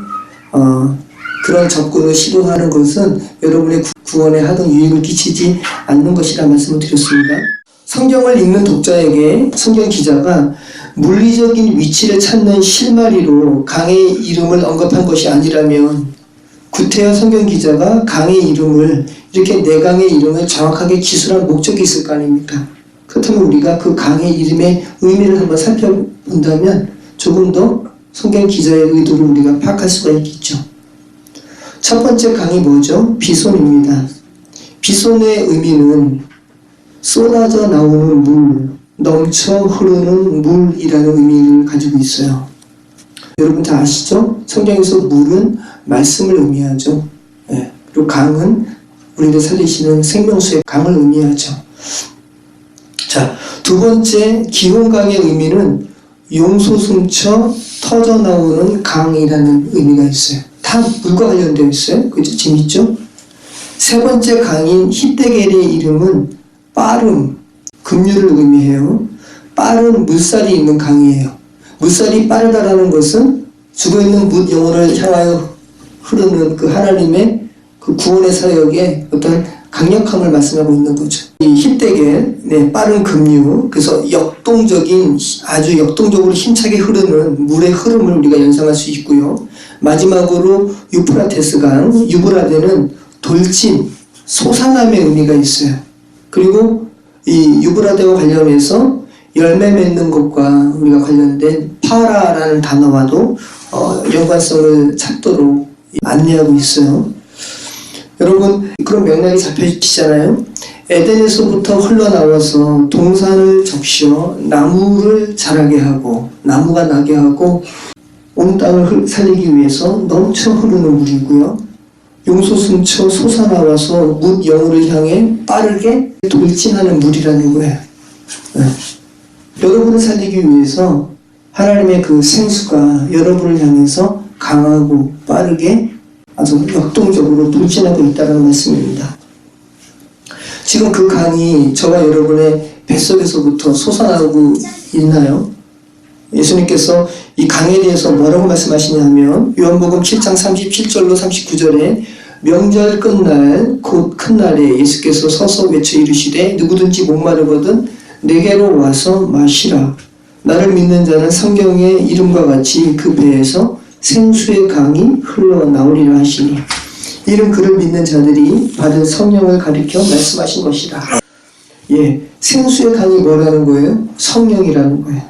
그런 접근을 시도하는 것은 여러분의 구원에 하등 유익을 끼치지 않는 것이라 말씀을 드렸습니다. 성경을 읽는 독자에게 성경 기자가 물리적인 위치를 찾는 실마리로 강의 이름을 언급한 것이 아니라면, 구태여 성경 기자가 강의 이름을, 이렇게 4강의 이름을 정확하게 기술한 목적이 있을 거 아닙니까? 그렇다면 우리가 그 강의 이름의 의미를 한번 살펴본다면 조금 더 성경 기자의 의도를 우리가 파악할 수가 있겠죠. 첫 번째 강이 뭐죠? 비손입니다. 비손의 의미는 쏟아져 나오는 물, 넘쳐 흐르는 물이라는 의미를 가지고 있어요. 여러분 다 아시죠? 성경에서 물은 말씀을 의미하죠. 그리고 강은 우리를 살리시는 생명수의 강을 의미하죠. 자, 두 번째 기온강의 의미는 용솟 숨쳐 터져 나오는 강이라는 의미가 있어요. 다 물과 관련되어 있어요. 그죠? 재밌죠? 세 번째 강인 히데겔의 이름은 빠름, 급류를 의미해요. 빠른 물살이 있는 강이에요. 물살이 빠르다라는 것은 죽어있는 뭇 영혼을 향하여 흐르는 그 하나님의 그 구원의 사역에 어떤 강력함을 말씀하고 있는 거죠. 이 히데겔, 빠른 급류, 그래서 아주 역동적으로 힘차게 흐르는 물의 흐름을 우리가 연상할 수 있고요. 마지막으로 유프라테스 강, 유브라데는 돌진, 솟아남의 의미가 있어요. 그리고 이 유브라데와 관련해서 열매 맺는 것과 우리가 관련된 파라라는 단어와도 연관성을 찾도록 안내하고 있어요. 여러분 그런 맥락이 잡혀지잖아요. 에덴에서부터 흘러나와서 동산을 적셔 나무를 자라게 하고 나무가 나게 하고 온 땅을 살리기 위해서 넘쳐 흐르는 물이고요. 용솟음쳐 솟아나와서 뭇 영혼을 향해 빠르게 돌진하는 물이라는 거예요. 네. 여러분을 살리기 위해서 하나님의 그 생수가 여러분을 향해서 강하고 빠르게 아주 역동적으로 돌진하고 있다는 말씀입니다. 지금 그 강이 저와 여러분의 뱃속에서부터 솟아나고 있나요? 예수님께서 이 강에 대해서 뭐라고 말씀하시냐면 요한복음 7장 37절로 39절에 명절 끝날 곧 큰 날에 예수께서 서서 외쳐 이르시되 누구든지 목마르거든 내게로 와서 마시라. 나를 믿는 자는 성경의 이름과 같이 그 배에서 생수의 강이 흘러나오리라 하시니 이는 그를 믿는 자들이 받은 성령을 가리켜 말씀하신 것이다. 예, 생수의 강이 뭐라는 거예요? 성령이라는 거예요.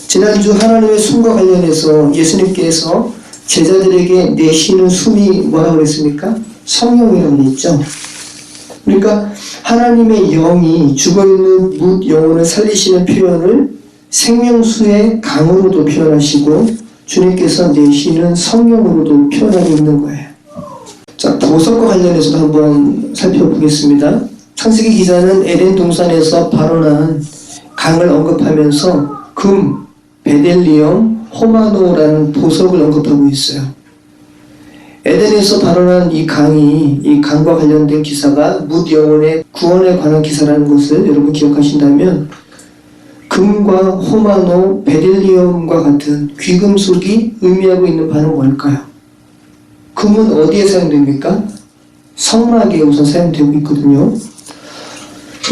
지난주 하나님의 숨과 관련해서 예수님께서 제자들에게 내쉬는 숨이 뭐라고 그랬습니까? 성령이라고 했죠. 그러니까 하나님의 영이 죽어있는 뭇 영혼을 살리시는 표현을 생명수의 강으로도 표현하시고 주님께서 내쉬는 성령으로도 표현하고 있는 거예요. 자, 보석과 관련해서도 한번 살펴보겠습니다. 창세기 기자는 에덴 동산에서 발원한 강을 언급하면서 금, 베델리엄, 호마노라는 보석을 언급하고 있어요. 에덴에서 발원한 이 강이, 이 강과 관련된 기사가 뭇 영혼의 구원에 관한 기사라는 것을 여러분 기억하신다면 금과 호마노, 베델리엄과 같은 귀금속이 의미하고 있는 바는 뭘까요? 금은 어디에 사용됩니까? 성막에 우선 사용되고 있거든요.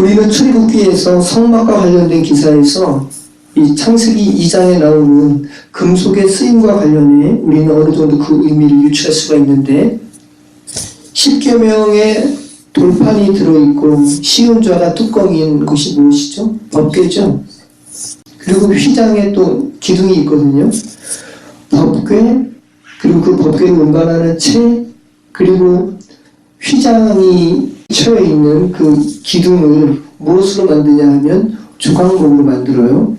우리는 출애굽기에서 성막과 관련된 기사에서 이 창세기 2장에 나오는 금속의 쓰임과 관련해 우리는 어느 정도 그 의미를 유추할 수가 있는데 10여 명의 돌판이 들어있고 시운좌가 뚜껑인 것이 무엇이죠? 법궤죠. 그리고 휘장에 또 기둥이 있거든요. 법궤, 그리고 그 법궤를 운반하는 채, 그리고 휘장이 쳐여 있는 그 기둥을 무엇으로 만드냐 하면 조각목으로 만들어요.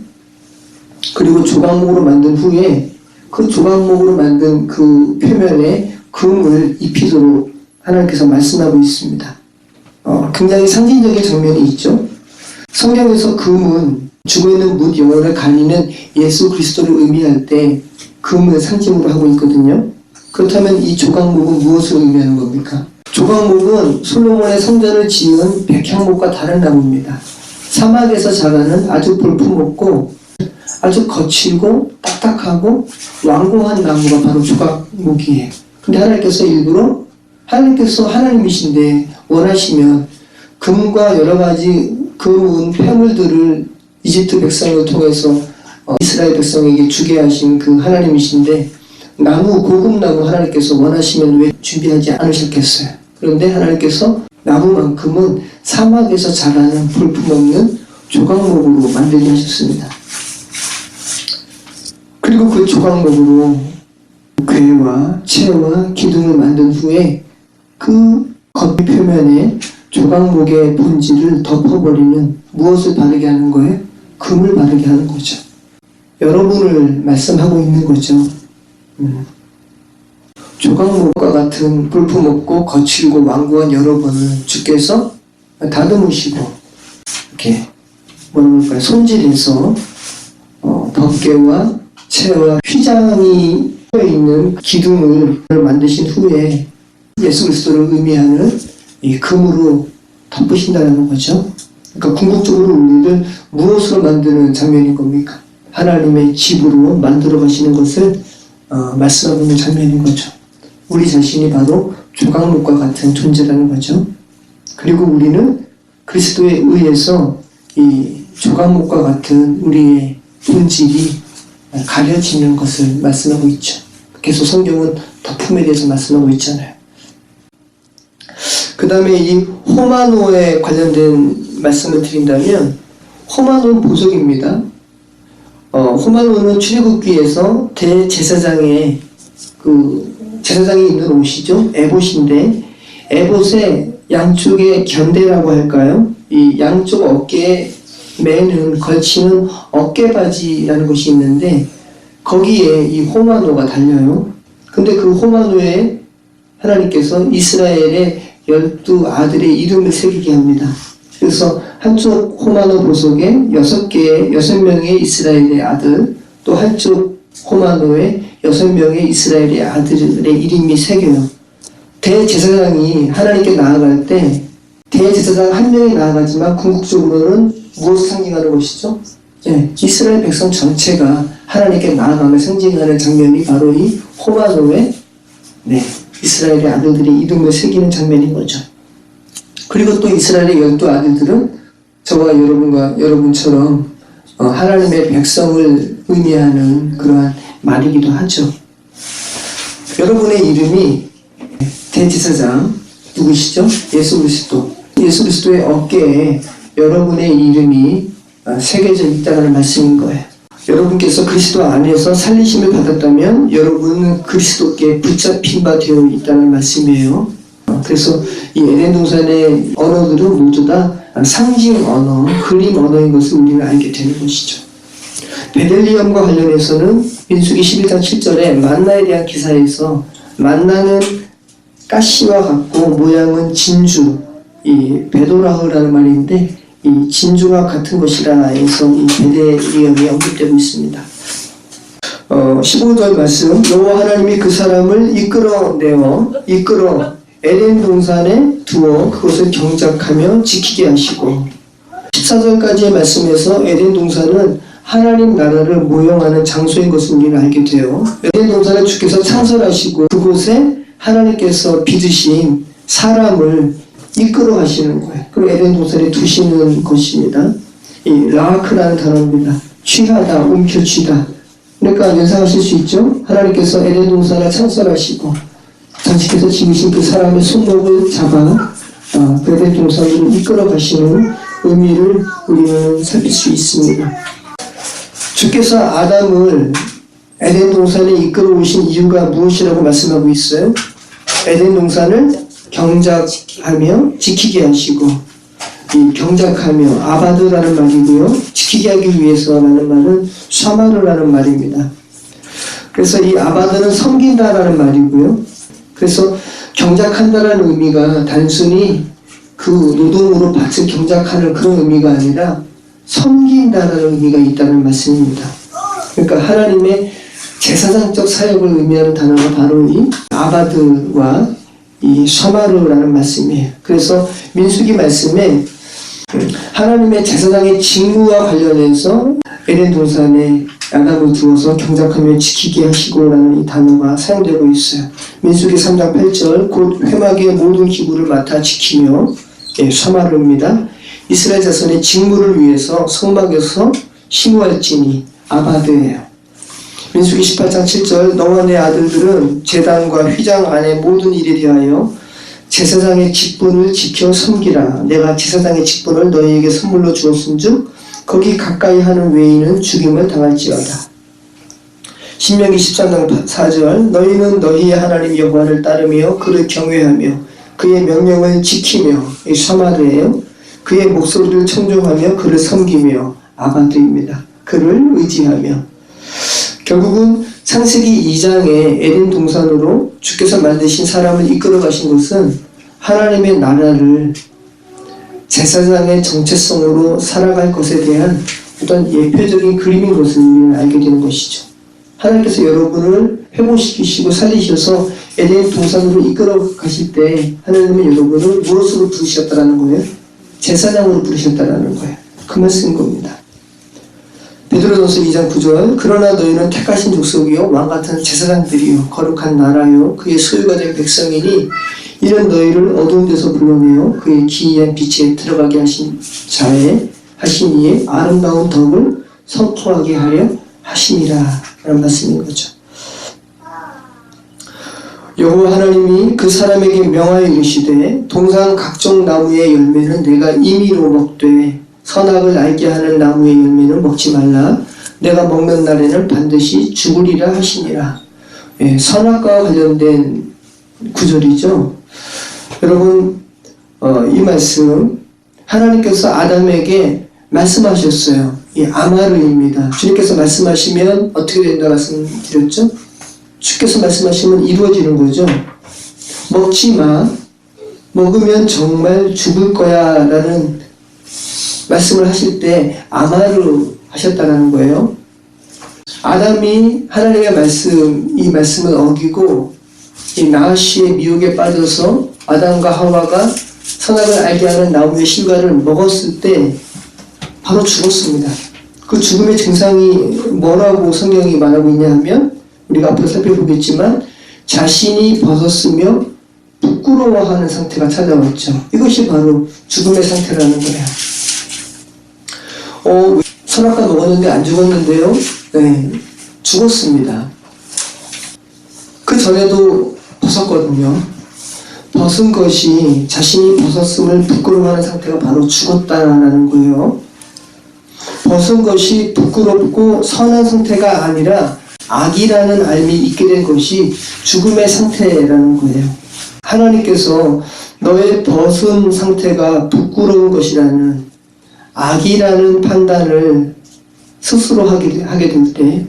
그리고 조각목으로 만든 후에 그 조각목으로 만든 그 표면에 금을 입히도록 하나님께서 말씀하고 있습니다. 굉장히 상징적인 장면이 있죠. 성경에서 금은 죽어있는 뭇 영혼을 가리는 예수 그리스도를 의미할 때 금을 상징으로 하고 있거든요. 그렇다면 이 조각목은 무엇을 의미하는 겁니까? 조각목은 솔로몬의 성전을 지은 백향목과 다른 나무입니다. 사막에서 자라는 아주 볼품없고 아주 거칠고 딱딱하고 완고한 나무가 바로 조각목이에요. 근데 하나님께서 일부러 하나님께서 하나님이신데 원하시면 금과 여러 가지 금은 폐물들을 이집트 백성을 통해서 이스라엘 백성에게 주게 하신 그 하나님이신데 나무, 고급 나무 하나님께서 원하시면 왜 준비하지 않으셨겠어요? 그런데 하나님께서 나무만큼은 사막에서 자라는 볼품없는 조각목으로 만들게 하셨습니다. 그리고 그 조각목으로 궤와 채와 기둥을 만든 후에 그 겉 표면에 조각목의 본질을 덮어버리는 무엇을 바르게 하는 거예요? 금을 바르게 하는 거죠. 여러분을 말씀하고 있는 거죠. 조각목과 같은 볼품없고 거칠고 완고한 여러분을 주께서 다듬으시고 이렇게 뭐라 그럴까요? 손질해서 덮개와 채와 휘장이 있는 기둥을 만드신 후에 예수 그리스도를 의미하는 이 금으로 덮으신다는 거죠. 그러니까 궁극적으로 우리를 무엇으로 만드는 장면인 겁니까? 하나님의 집으로 만들어 가시는 것을 말씀하고 있는 장면인 거죠. 우리 자신이 바로 조각목과 같은 존재라는 거죠. 그리고 우리는 그리스도에 의해서 이 조각목과 같은 우리의 본질이 가려지는 것을 말씀하고 있죠. 계속 성경은 덮음에 대해서 말씀하고 있잖아요. 그 다음에 이 호마노에 관련된 말씀을 드린다면 호마노는 보석입니다. 호마노는 출애굽기에서 대제사장의 그 제사장이 입는 옷이죠. 에봇인데 에봇의 양쪽에 견대라고 할까요? 이 양쪽 어깨에 매는 걸치는 어깨바지라는 것이 있는데 거기에 이 호마노가 달려요. 근데 그 호마노에 하나님께서 이스라엘의 12아들의 이름을 새기게 합니다. 그래서 한쪽 호마노 보석에 6명의 이스라엘의 아들, 또 한쪽 호마노에 6명의 이스라엘의 아들의 이름이 새겨요. 대제사장이 하나님께 나아갈 때 대제사장 한 명이 나아가지만 궁극적으로는 무엇을 상징하는 것이죠? 이스라엘 백성 전체가 하나님께 나아가며 상징하는 장면이 바로 이 호마노에 이스라엘의 아들들의 이름을 새기는 장면인 거죠. 그리고 또 이스라엘의 12아들들은 저와 여러분처럼 하나님의 백성을 의미하는 그러한 말이기도 하죠. 여러분의 이름이 대제사장 누구시죠? 예수 그리스도. 예수 그리스도의 어깨에 여러분의 이름이 새겨져 있다는 말씀인 거예요. 여러분께서 그리스도 안에서 살리심을 받았다면 여러분은 그리스도께 붙잡힌 바 되어 있다는 말씀이에요. 그래서 이 에덴 동산의 언어들은 모두 다 상징 언어, 그림 언어인 것을 우리는 알게 되는 것이죠. 베들리엄과 관련해서는 민수기 11장 7절에 만나에 대한 기사에서 만나는 가시와 같고 모양은 진주, 이 베도라흐라는 말인데 이 진주와 같은 것이라 해서 이 베들리엄이 언급되고 있습니다. 15절 말씀, 여호와 하나님이 그 사람을 이끌어 에덴 동산에 두어 그것을 경작하며 지키게 하시고 14절까지의 말씀에서 에덴 동산은 하나님 나라를 모형하는 장소인 것을 우리는 알게 돼요. 에덴 동산을 주께서 창설하시고 그곳에 하나님께서 빚으신 사람을 이끌어 가시는 거예요. 그 에덴 동산에 두시는 것입니다. 이 라크라는 단어입니다. 취하다, 움켜쥐다. 그러니까 연상하실 수 있죠? 하나님께서 에덴 동산을 창설하시고 당신께서 지으신 그 사람의 손목을 잡아 그 에덴 동산으로 이끌어 가시는 의미를 우리는 살필 수 있습니다. 주께서 아담을 에덴 동산에 이끌어 오신 이유가 무엇이라고 말씀하고 있어요? 에덴 동산을 경작하며 지키게 하시고, 이 경작하며 아바드라는 말이고요. 지키게 하기 위해서라는 말은 샤마르라는 말입니다. 그래서 이 아바드는 섬긴다라는 말이고요. 그래서 경작한다라는 의미가 단순히 그 노동으로 밭을 경작하는 그런 의미가 아니라 섬긴다라는 의미가 있다는 말씀입니다. 그러니까 하나님의 제사장적 사역을 의미하는 단어가 바로 이 아바드와 이 샤마르라는 말씀이에요. 그래서 민수기 말씀에 하나님의 제사장의 직무와 관련해서 에덴 동산에 아담을 두어서 경작하며 지키게 하시고라는 이 단어가 사용되고 있어요. 민수기 3장 8절 곧 회막의 모든 기구를 맡아 지키며 샤마르입니다. 이스라엘 자손의 직무를 위해서 성막에서 심우할지니 아바드예요. 민수기 18장 7절 너와 내 아들들은 제단과 휘장 안의 모든 일에 대하여 제사장의 직분을 지켜 섬기라. 내가 제사장의 직분을 너희에게 선물로 주었은즉 거기 가까이 하는 외인은 죽임을 당할지어다. 신명기 13장 4절 너희는 너희의 하나님 여호와를 따르며 그를 경외하며 그의 명령을 지키며 이 샤마르예요. 그의 목소리를 청종하며 그를 섬기며 아바드입니다. 그를 의지하며 결국은 창세기 2장의 에덴 동산으로 주께서 만드신 사람을 이끌어 가신 것은 하나님의 나라를 제사장의 정체성으로 살아갈 것에 대한 어떤 예표적인 그림인 것을 우리는 알게 되는 것이죠. 하나님께서 여러분을 회복시키시고 살리셔서 에덴 동산으로 이끌어 가실 때 하나님은 여러분을 무엇으로 부르셨다라는 거예요? 제사장으로 부르셨다라는 거예요. 그 말씀인 겁니다. 베드로전서 2장 9절 그러나 너희는 택하신 족속이요 왕같은 제사장들이요 거룩한 나라요 그의 소유가 된 백성이니 이는 너희를 어두운 데서 불러내어 그의 기이한 빛에 들어가게 하신 자의 하신 이의 아름다운 덕을 선포하게 하려 하심이라 라는 말씀인 거죠. 여호와 하나님이 그 사람에게 명하여 이르시되 동산 각종 나무의 열매는 내가 임의로 먹되 선악을 알게 하는 나무의 열매는 먹지 말라. 내가 먹는 날에는 반드시 죽으리라 하시니라. 선악과 관련된 구절이죠. 여러분, 이 말씀 하나님께서 아담에게 말씀하셨어요. 이 아마르입니다. 주님께서 말씀하시면 어떻게 된다 말씀드렸죠? 주께서 말씀하시면 이루어지는 거죠. 먹지 마. 먹으면 정말 죽을 거야 라는 말씀을 하실 때 아마르 하셨다는 거예요. 아담이 하나님의 이 말씀을 어기고 이 나시의 미혹에 빠져서 아담과 하와가 선악을 알게 하는 나무의 실과를 먹었을 때 바로 죽었습니다. 그 죽음의 증상이 뭐라고 성경이 말하고 있냐 하면 우리가 앞으로 살펴보겠지만 자신이 벗었으며 부끄러워하는 상태가 찾아왔죠. 이것이 바로 죽음의 상태라는 거예요. 선악과 먹었는데 안 죽었는데요? 네, 죽었습니다. 그 전에도 벗었거든요. 벗은 것이 자신이 벗었음을 부끄러워하는 상태가 바로 죽었다라는 거예요. 벗은 것이 부끄럽고 선한 상태가 아니라 악이라는 알미 있게 된 것이 죽음의 상태라는 거예요. 하나님께서 너의 벗은 상태가 부끄러운 것이라는 악이라는 판단을 스스로 하게 될 때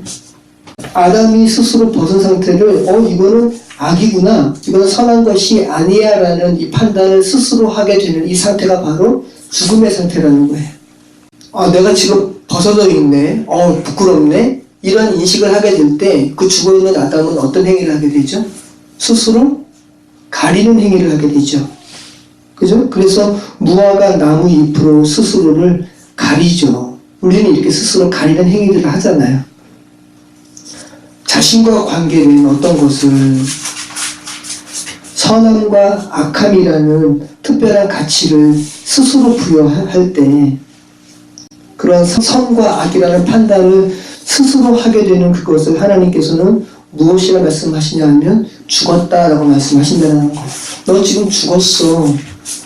아담이 스스로 벗은 상태를 이거는 악이구나, 이건 선한 것이 아니야 라는 이 판단을 스스로 하게 되는 이 상태가 바로 죽음의 상태라는 거예요. 내가 지금 벗어져 있네, 부끄럽네, 이런 인식을 하게 될 때 그 죽어있는 아담은 어떤 행위를 하게 되죠? 스스로 가리는 행위를 하게 되죠. 그죠? 그래서 무화과 나무 잎으로 스스로를 가리죠. 우리는 이렇게 스스로 가리는 행위들을 하잖아요. 자신과 관계된 어떤 것을 선함과 악함이라는 특별한 가치를 스스로 부여할 때 그런 선과 악이라는 판단을 스스로 하게 되는 그것을 하나님께서는 무엇이라 말씀하시냐 하면 죽었다라고 말씀하신다는 거예요. 너 지금 죽었어.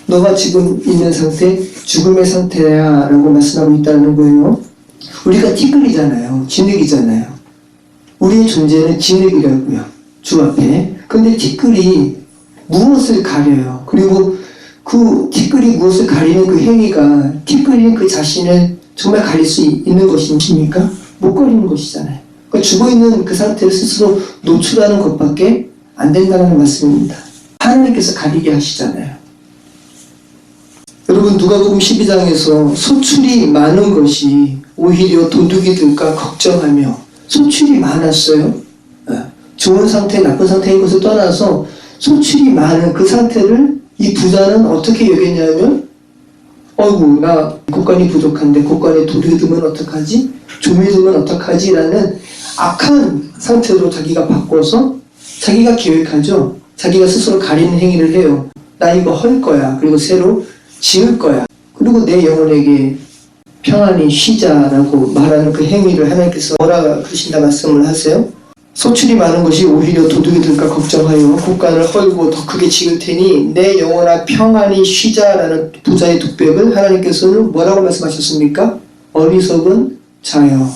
너가 지금 있는 상태 죽음의 상태야 라고 말씀하고 있다는 거예요. 우리가 티끌이잖아요. 진흙이잖아요. 우리의 존재는 진흙이라고요. 주 앞에. 근데 티끌이 무엇을 가려요? 그리고 그 티끌이 무엇을 가리는 그 행위가 티끌이 그 자신을 정말 가릴 수 있는 것입니까? 못 가리는 것이잖아요. 그러니까 죽어있는 그 상태를 스스로 노출하는 것밖에 안 된다는 말씀입니다. 하나님께서 가리게 하시잖아요. 여러분, 누가복음 12장에서 소출이 많은 것이 오히려 도둑이 들까 걱정하며 소출이 많았어요. 좋은 상태, 나쁜 상태인 것을 떠나서 소출이 많은 그 상태를 이 부자는 어떻게 여겼냐면 나 곡간이 부족한데 곡간에 돌이 들면 어떡하지? 좀이 들면 어떡하지? 라는 악한 상태로 자기가 바꿔서 자기가 계획하죠. 자기가 스스로 가리는 행위를 해요. 나 이거 할 거야. 그리고 새로 지을 거야. 그리고 내 영혼에게 평안히 쉬자라고 말하는 그 행위를 하나님께서 뭐라 그러신다 말씀을 하세요? 소출이 많은 것이 오히려 도둑이 들까 걱정하여 곡간을 헐고 더 크게 지을 테니 내 영혼아 평안히 쉬자라는 부자의 독백을 하나님께서는 뭐라고 말씀하셨습니까? 어리석은 자여,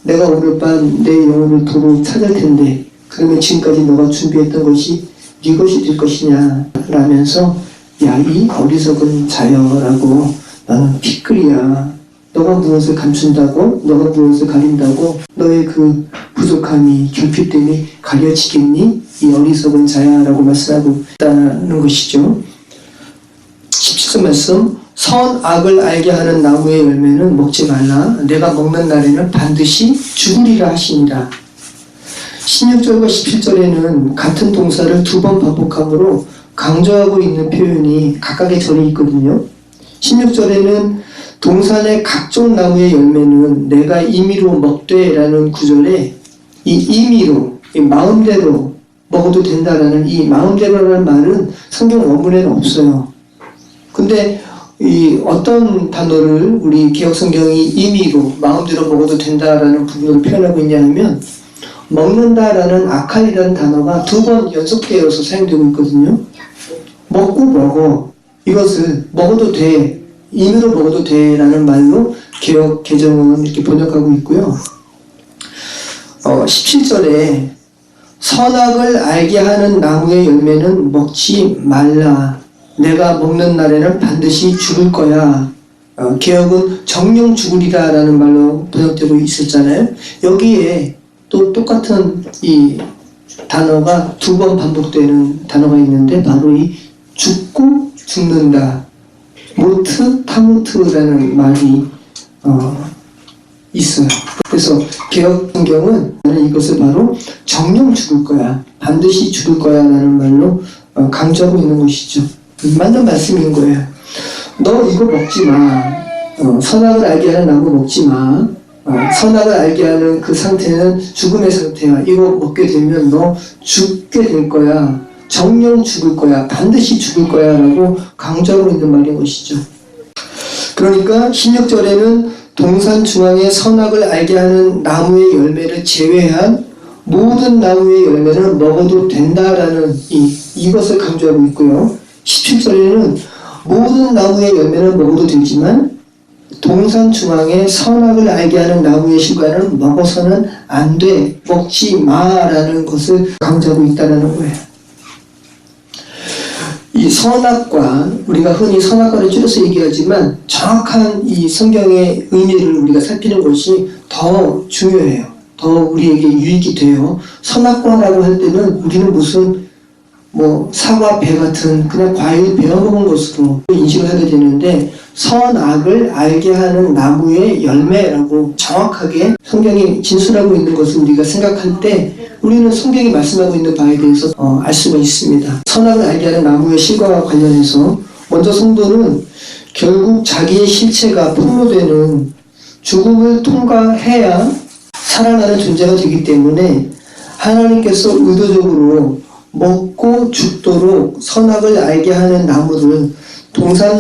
내가 오늘 밤 내 영혼을 도로 찾을 텐데 그러면 지금까지 너가 준비했던 것이 네 것이 될 것이냐 라면서 야, 이 어리석은 자여라고 나는 티끌이야. 너가 무엇을 감춘다고? 너가 무엇을 가린다고? 너의 그 부족함이 결핍됨이 가려지겠니? 이 어리석은 자야라고 말씀하고 있다는 것이죠. 17절 말씀, 선악을 알게 하는 나무의 열매는 먹지 말라. 내가 먹는 날에는 반드시 죽으리라 하시니라. 16절과 17절에는 같은 동사를 두 번 반복함으로 강조하고 있는 표현이 각각의 절이 있거든요. 16절에는 동산의 각종 나무의 열매는 내가 임의로 먹되라는 구절에 이 임의로, 이 마음대로 먹어도 된다라는 이 마음대로라는 말은 성경 원문에는 없어요. 근데 이 어떤 단어를 우리 개혁성경이 임의로 마음대로 먹어도 된다라는 부분을 표현하고 있냐 하면 먹는다라는 아칼이라는 단어가 두 번 연속되어서 사용되고 있거든요. 먹고 먹어. 이것을 먹어도 돼. 임의로 먹어도 돼 라는 말로 개혁 개정은 이렇게 번역하고 있고요. 17절에 선악을 알게 하는 나무의 열매는 먹지 말라. 내가 먹는 날에는 반드시 죽을 거야. 개혁은 정령 죽으리라 라는 말로 번역되고 있었잖아요. 여기에 또 똑같은 이 단어가 두 번 반복되는 단어가 있는데 바로 이 죽고 죽는다. 모트 타모트라는 말이 있어요. 그래서 개혁 성경은 이것을 바로 정령 죽을 거야, 반드시 죽을 거야 라는 말로 강조하고 있는 것이죠. 맞는 말씀인 거예요. 너 이거 먹지 마. 선악을 알게 하는 나무 먹지 마. 선악을 알게 하는 그 상태는 죽음의 상태야. 이거 먹게 되면 너 죽게 될 거야. 정령 죽을 거야. 반드시 죽을 거야 라고 강조하고 있는 말인 것이죠. 그러니까 16절에는 동산 중앙에 선악을 알게 하는 나무의 열매를 제외한 모든 나무의 열매는 먹어도 된다라는 이것을 강조하고 있고요. 17절에는 모든 나무의 열매는 먹어도 되지만 동산 중앙에 선악을 알게 하는 나무의 실과는 먹어서는 안 돼, 먹지 마라는 것을 강조하고 있다는 거예요. 이 선악과, 우리가 흔히 선악과를 줄여서 얘기하지만 정확한 이 성경의 의미를 우리가 살피는 것이 더 중요해요. 더 우리에게 유익이 돼요. 선악과라고 할 때는 우리는 무슨 사과, 배 같은 그냥 과일 베어먹은 것으로 인식을 하게 되는데, 선악을 알게 하는 나무의 열매라고 정확하게 성경이 진술하고 있는 것을 우리가 생각할 때 우리는 성경이 말씀하고 있는 바에 대해서 알 수가 있습니다. 선악을 알게 하는 나무의 실과와 관련해서 먼저 성도는 결국 자기의 실체가 폭로되는 죽음을 통과해야 살아나는 존재가 되기 때문에 하나님께서 의도적으로 먹고 죽도록 선악을 알게 하는 나무를 동산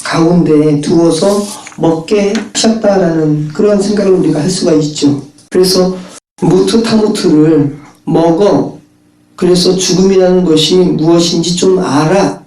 가운데 두어서 먹게 하셨다라는 그런 생각을 우리가 할 수가 있죠. 그래서 모트 타모트를 먹어, 그래서 죽음이라는 것이 무엇인지 좀 알아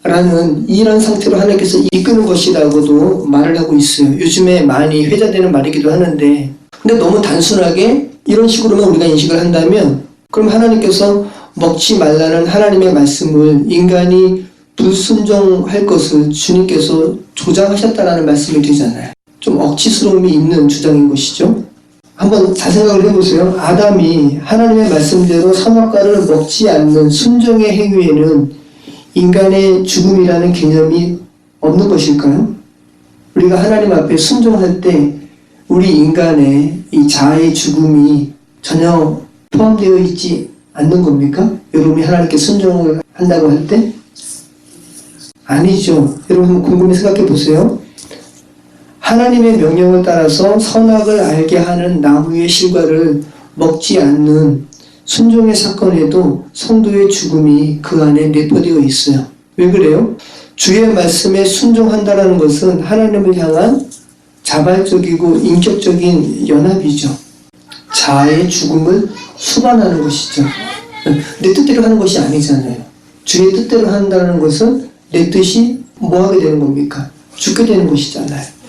라는 이런 상태로 하나님께서 이끄는 것이라고도 말을 하고 있어요. 요즘에 많이 회자되는 말이기도 하는데, 근데 너무 단순하게 이런 식으로만 우리가 인식을 한다면 그럼 하나님께서 먹지 말라는 하나님의 말씀을 인간이 불순종할 것을 주님께서 조장하셨다라는 말씀이 되잖아요. 좀 억지스러움이 있는 주장인 것이죠. 한번 잘 생각을 해보세요. 아담이 하나님의 말씀대로 선악과를 먹지 않는 순종의 행위에는 인간의 죽음이라는 개념이 없는 것일까요? 우리가 하나님 앞에 순종할 때 우리 인간의 이 자아의 죽음이 전혀 포함되어 있지 않는 겁니까? 여러분이 하나님께 순종을 한다고 할 때? 아니죠. 여러분 곰곰이 생각해 보세요. 하나님의 명령을 따라서 선악을 알게 하는 나무의 실과를 먹지 않는 순종의 사건에도 성도의 죽음이 그 안에 내포되어 있어요. 왜 그래요? 주의 말씀에 순종한다는 것은 하나님을 향한 자발적이고 인격적인 연합이죠. 자아의 죽음을 수반하는 것이죠. 내 뜻대로 하는 것이 아니잖아요. 주의 뜻대로 한다는 것은 내 뜻이 뭐 하게 되는 겁니까? 죽게 되는 것이잖아요.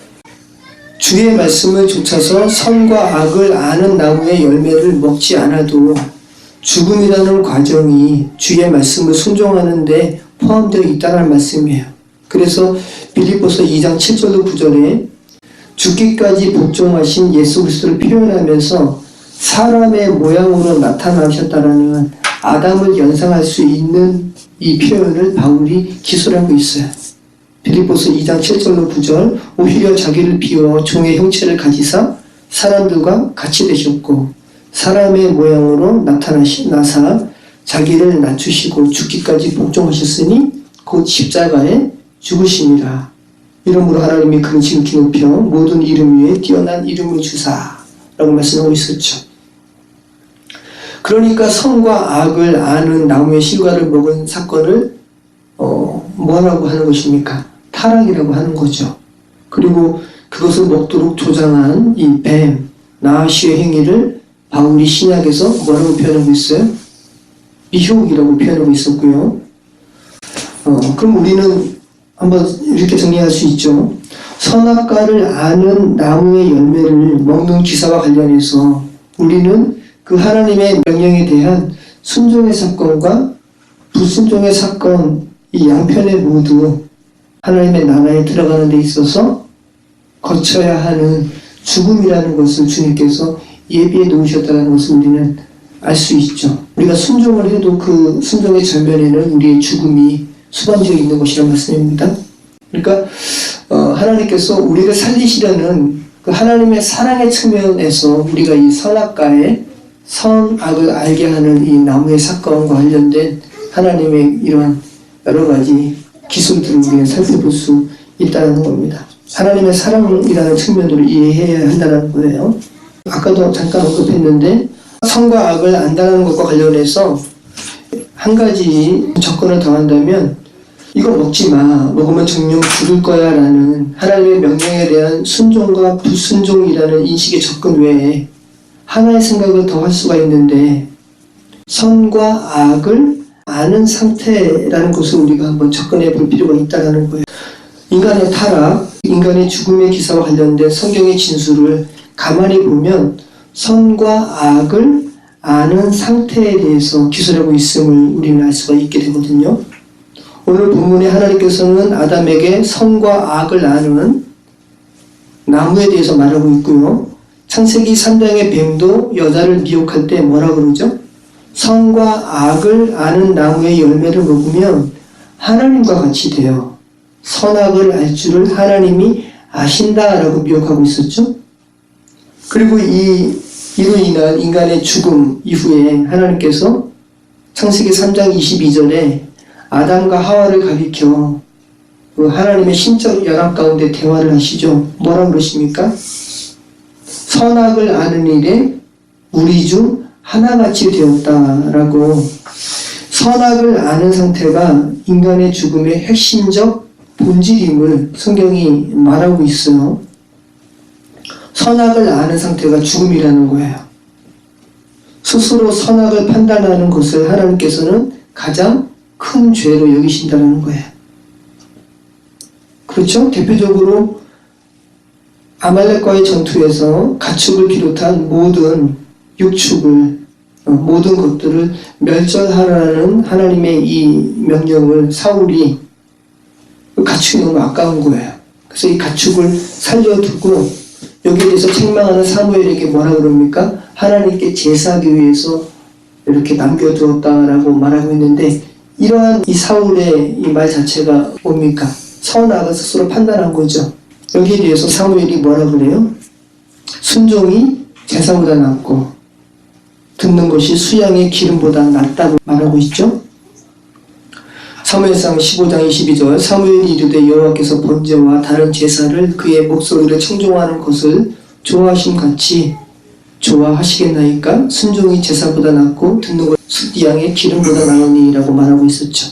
주의 말씀을 좇아서 선과 악을 아는 나무의 열매를 먹지 않아도 죽음이라는 과정이 주의 말씀을 순종하는 데 포함되어 있다는 말씀이에요. 그래서 빌립보서 2장 7절로 9절에 죽기까지 복종하신 예수 그리스도를 표현하면서 사람의 모양으로 나타나셨다라는 아담을 연상할 수 있는 이 표현을 바울이 기술하고 있어요. 빌립보서 2장 7절로 9절, 오히려 자기를 비워 종의 형체를 가지사 사람들과 같이 되셨고 사람의 모양으로 나사 자기를 낮추시고 죽기까지 복종하셨으니 곧 십자가에 죽으심이라. 이러므로 하나님이 그를 지극히 높여 모든 이름 위에 뛰어난 이름을 주사 라고 말씀하고 있었죠. 그러니까 선과 악을 아는 나무의 실과를 먹은 사건을 뭐라고 하는 것입니까? 타락이라고 하는 거죠. 그리고 그것을 먹도록 조장한 이 뱀, 나아시의 행위를 바울이 신약에서 뭐라고 표현하고 있어요? 미혹이라고 표현하고 있었고요. 그럼 우리는 한번 이렇게 정리할 수 있죠. 선악과를 아는 나무의 열매를 먹는 기사와 관련해서 우리는 그 하나님의 명령에 대한 순종의 사건과 불순종의 사건, 이 양편에 모두 하나님의 나라에 들어가는 데 있어서 거쳐야 하는 죽음이라는 것을 주님께서 예비해 놓으셨다는 것을 우리는 알 수 있죠. 우리가 순종을 해도 그 순종의 전면에는 우리의 죽음이 수반되어 있는 것이란 말씀입니다. 그러니까 하나님께서 우리를 살리시려는 그 하나님의 사랑의 측면에서 우리가 이 선악과의 선악을 알게 하는 이 나무의 사건과 관련된 하나님의 이러한 여러 가지 기술들을 우리는 살펴볼 수 있다는 겁니다. 하나님의 사랑이라는 측면으로 이해해야 한다는 거예요. 아까도 잠깐 언급했는데 선과 악을 안다는 것과 관련해서 한 가지 조건을 더한다면 이거 먹지 마, 먹으면 정령 죽을 거야 라는 하나님의 명령에 대한 순종과 불순종이라는 인식의 접근 외에 하나의 생각을 더 할 수가 있는데 선과 악을 아는 상태라는 것을 우리가 한번 접근해 볼 필요가 있다는 거예요. 인간의 타락, 인간의 죽음의 기사와 관련된 성경의 진술을 가만히 보면 선과 악을 아는 상태에 대해서 기술하고 있음을 우리는 알 수가 있게 되거든요. 오늘 본문에 하나님께서는 아담에게 선과 악을 아는 나무에 대해서 말하고 있고요. 창세기 3장의 뱀도 여자를 미혹할 때 뭐라 그러죠? 선과 악을 아는 나무의 열매를 먹으면 하나님과 같이 돼요. 선악을 알 줄을 하나님이 아신다라고 미혹하고 있었죠. 그리고 이로 인한 인간의 죽음 이후에 하나님께서 창세기 3장 22절에 아담과 하와를 가리켜 그 하나님의 신적 연합 가운데 대화를 하시죠. 뭐라고 그러십니까? 선악을 아는 일에 우리 중 하나같이 되었다라고. 선악을 아는 상태가 인간의 죽음의 핵심적 본질임을 성경이 말하고 있어요. 선악을 아는 상태가 죽음이라는 거예요. 스스로 선악을 판단하는 것을 하나님께서는 가장 큰 죄로 여기신다는 거예요. 그렇죠? 대표적으로 아말렉과의 전투에서 가축을 비롯한 모든 육축을 모든 것들을 멸절하라는 하나님의 이 명령을 사울이 가축이 너무 아까운 거예요. 그래서 이 가축을 살려두고 여기에 대해서 책망하는 사무엘에게 뭐라 그럽니까? 하나님께 제사하기 위해서 이렇게 남겨두었다라고 말하고 있는데 이러한 이 사울의 이 말 자체가 뭡니까? 선악을 스스로 판단한 거죠. 여기에 대해서 사무엘이 뭐라 그래요? 순종이 제사보다 낫고 듣는 것이 수양의 기름보다 낫다고 말하고 있죠. 사무엘상 15장 22절 사무엘이 이르되 여호와께서 번제와 다른 제사를 그의 목소리를 청종하는 것을 좋아하심 같이 좋아하시겠나이까? 순종이 제사보다 낫고 듣는 것 숫양의 기름보다 나으니라고 말하고 있었죠.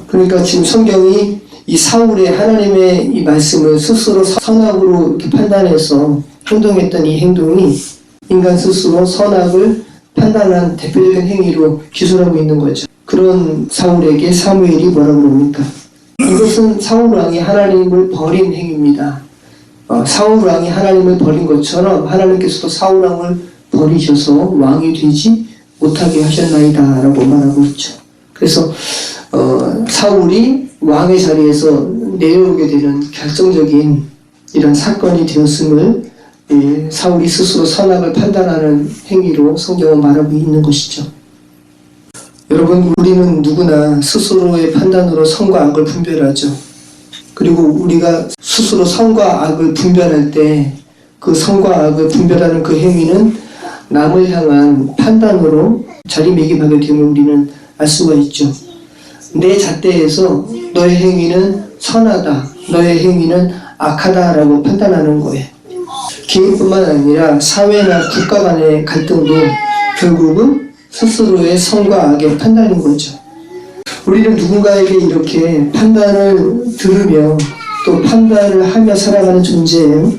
그러니까 지금 성경이 이 사울의 하나님의 이 말씀을 스스로 선악으로 이렇게 판단해서 행동했던 이 행동이 인간 스스로 선악을 판단한 대표적인 행위로 기술하고 있는 거죠. 그런 사울에게 사무엘이 뭐라고 그럽니까? 이것은 사울 왕이 하나님을 버린 행위입니다. 사울 왕이 하나님을 버린 것처럼 하나님께서도 사울 왕을 버리셔서 왕이 되지 못하게 하셨나이다 라고 말하고 있죠. 그래서 사울이 왕의 자리에서 내려오게 되는 결정적인 이런 사건이 되었음을 사울이 스스로 선악을 판단하는 행위로 성경은 말하고 있는 것이죠. 여러분, 우리는 누구나 스스로의 판단으로 선과 악을 분별하죠. 그리고 우리가 스스로 선과 악을 분별할 때 그 선과 악을 분별하는 그 행위는 남을 향한 판단으로 자리매김하게 되면 우리는 알 수가 있죠. 내 잣대에서 너의 행위는 선하다, 너의 행위는 악하다라고 판단하는 거예요. 개인뿐만 아니라 사회나 국가 간의 갈등도 결국은 스스로의 선과 악의 판단인 거죠. 우리는 누군가에게 이렇게 판단을 들으며 또 판단을 하며 살아가는 존재예요.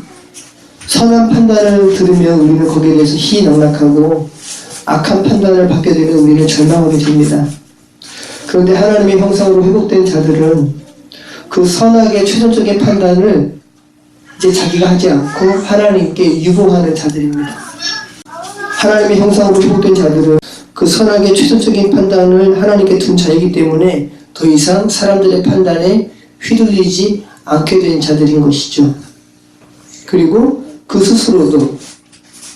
선한 판단을 들으면 우리는 거기에 대해서 희낙락하고 악한 판단을 받게 되면 우리는 절망하게 됩니다. 그런데 하나님의 형상으로 회복된 자들은 그 선악의 최종적인 판단을 이제 자기가 하지 않고 하나님께 유보하는 자들입니다. 하나님의 형상으로 회복된 자들은 그 선악의 최종적인 판단을 하나님께 둔 자이기 때문에 더 이상 사람들의 판단에 휘둘리지 않게 된 자들인 것이죠. 그리고 그 스스로도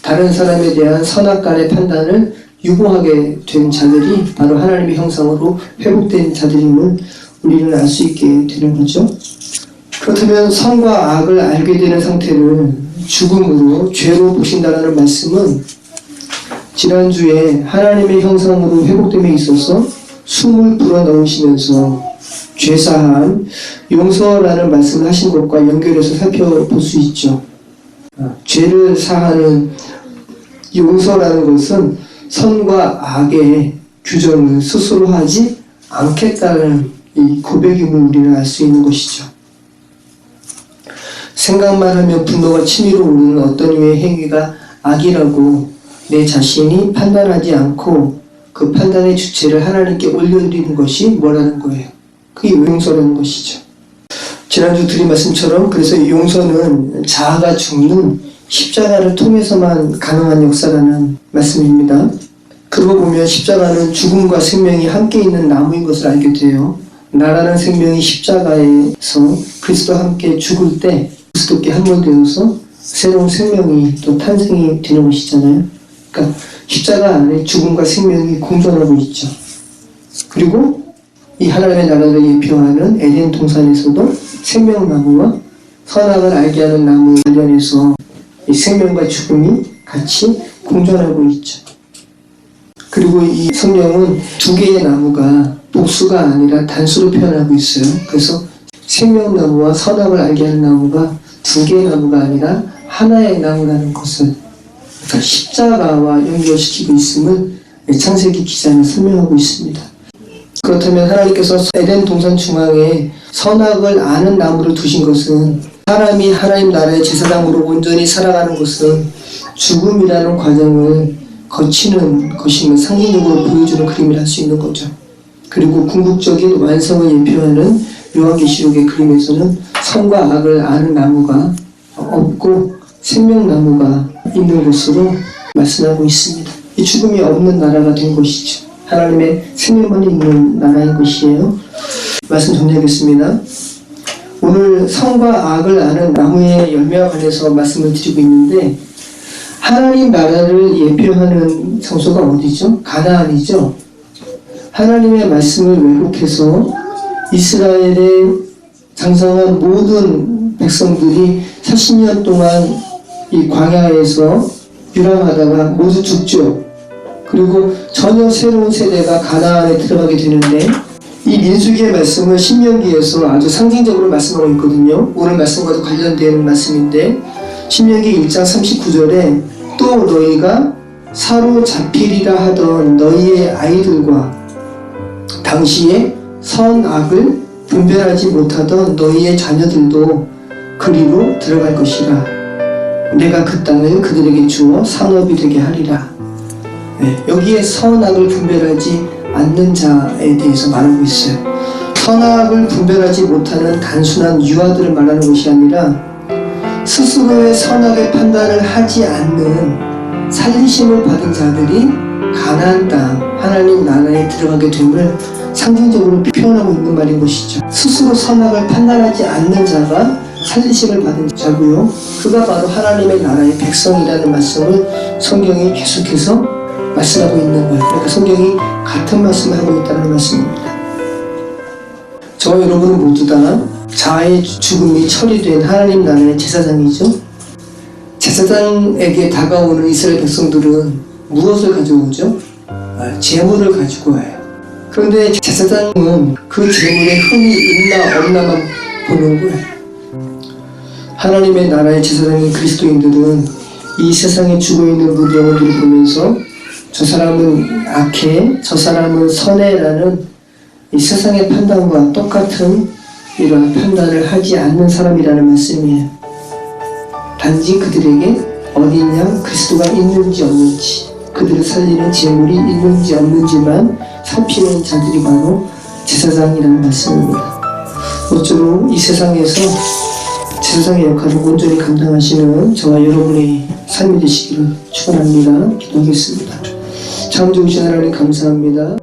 다른 사람에 대한 선악간의 판단을 유보하게 된 자들이 바로 하나님의 형상으로 회복된 자들임을 우리는 알 수 있게 되는 거죠. 그렇다면 선과 악을 알게 되는 상태를 죽음으로 죄로 보신다는 말씀은 지난주에 하나님의 형상으로 회복됨에 있어서 숨을 불어넣으시면서 죄사함, 용서라는 말씀을 하신 것과 연결해서 살펴볼 수 있죠. 죄를 사하는 용서라는 것은 선과 악의 규정을 스스로 하지 않겠다는 이 고백임을 우리는 알 수 있는 것이죠. 생각만 하면 분노가 치밀어 오르는 어떤 유의 행위가 악이라고 내 자신이 판단하지 않고 그 판단의 주체를 하나님께 올려드리는 것이 뭐라는 거예요? 그게 용서라는 것이죠. 지난주 드린 말씀처럼 그래서 용서는 자아가 죽는 십자가를 통해서만 가능한 역사라는 말씀입니다. 그러고 보면 십자가는 죽음과 생명이 함께 있는 나무인 것을 알게 돼요. 나라는 생명이 십자가에서 그리스도와 함께 죽을 때 그리스도께 함몰되어서 새로운 생명이 또 탄생이 되는 것이잖아요. 그러니까 십자가 안에 죽음과 생명이 공존하고 있죠. 그리고 이 하나님의 나라를 예표하는 에덴 동산에서도 생명나무와 선악을 알게 하는 나무 관련해서 이 생명과 죽음이 같이 공존하고 있죠. 그리고 이 성경은 두 개의 나무가 복수가 아니라 단수로 표현하고 있어요. 그래서 생명나무와 선악을 알게 하는 나무가 두 개의 나무가 아니라 하나의 나무라는 것을 그러니까 십자가와 연결시키고 있음을 창세기 기자는 설명하고 있습니다. 그렇다면 하나님께서 에덴 동산 중앙에 선악을 아는 나무를 두신 것은 사람이 하나님 나라의 제사장으로 온전히 살아가는 것은 죽음이라는 과정을 거치는 것임을 상징적으로 보여주는 그림을 할 수 있는 거죠. 그리고 궁극적인 완성을 예표하는 요한계시록의 그림에서는 선과 악을 아는 나무가 없고 생명나무가 있는 것으로 말씀하고 있습니다. 이 죽음이 없는 나라가 된 것이죠. 하나님의 생명만 있는 나라인 것이에요. 말씀 정리하겠습니다. 오늘 선과 악을 아는 나무의 열매와 관해서 말씀을 드리고 있는데 하나님 나라를 예표하는 장소가 어디죠? 가나안이죠. 하나님의 말씀을 왜곡해서 이스라엘에 장성한 모든 백성들이 40년 동안 이 광야에서 유랑하다가 모두 죽죠. 그리고 전혀 새로운 세대가 가나안에 들어가게 되는데 이 민수기의 말씀을 신명기에서 아주 상징적으로 말씀하고 있거든요. 오늘 말씀과도 관련된 말씀인데 신명기 1장 39절에 또 너희가 사로잡히리라 하던 너희의 아이들과 당시에 선악을 분별하지 못하던 너희의 자녀들도 그리로 들어갈 것이라. 내가 그 땅을 그들에게 주어 산업이 되게 하리라. 여기에 선악을 분별하지 않는 자에 대해서 말하고 있어요. 선악을 분별하지 못하는 단순한 유아들을 말하는 것이 아니라 스스로의 선악의 판단을 하지 않는 살리심을 받은 자들이 가나안 땅 하나님 나라에 들어가게 됨을 상징적으로 표현하고 있는 말인 것이죠. 스스로 선악을 판단하지 않는 자가 살리심을 받은 자고요. 그가 바로 하나님의 나라의 백성이라는 말씀을 성경이 계속해서 말씀하고 있는 거예요. 그러니까 성경이 같은 말씀을 하고 있다는 말씀입니다. 저와 여러분은 모두 다 자아의 죽음이 처리된 하나님 나라의 제사장이죠. 제사장에게 다가오는 이스라엘 백성들은 무엇을 가져오죠? 재물을 가지고 와요. 그런데 제사장은 그 재물에 흠이 있나 없나만 보는 거예요. 하나님의 나라의 제사장인 그리스도인들은 이 세상에 죽어있는 모든 영혼들을 보면서 저 사람은 악해, 저 사람은 선해라는 이 세상의 판단과 똑같은 이러한 판단을 하지 않는 사람이라는 말씀이에요. 단지 그들에게 어린 양 그리스도가 있는지 없는지, 그들을 살리는 재물이 있는지 없는지만 살피는 자들이 바로 제사장이라는 말씀입니다. 모쪼록 이 세상에서 제사장의 역할을 온전히 감당하시는 저와 여러분의 삶이 되시기를 축원합니다. 기도하겠습니다. 참 좋으신 하나님 감사합니다.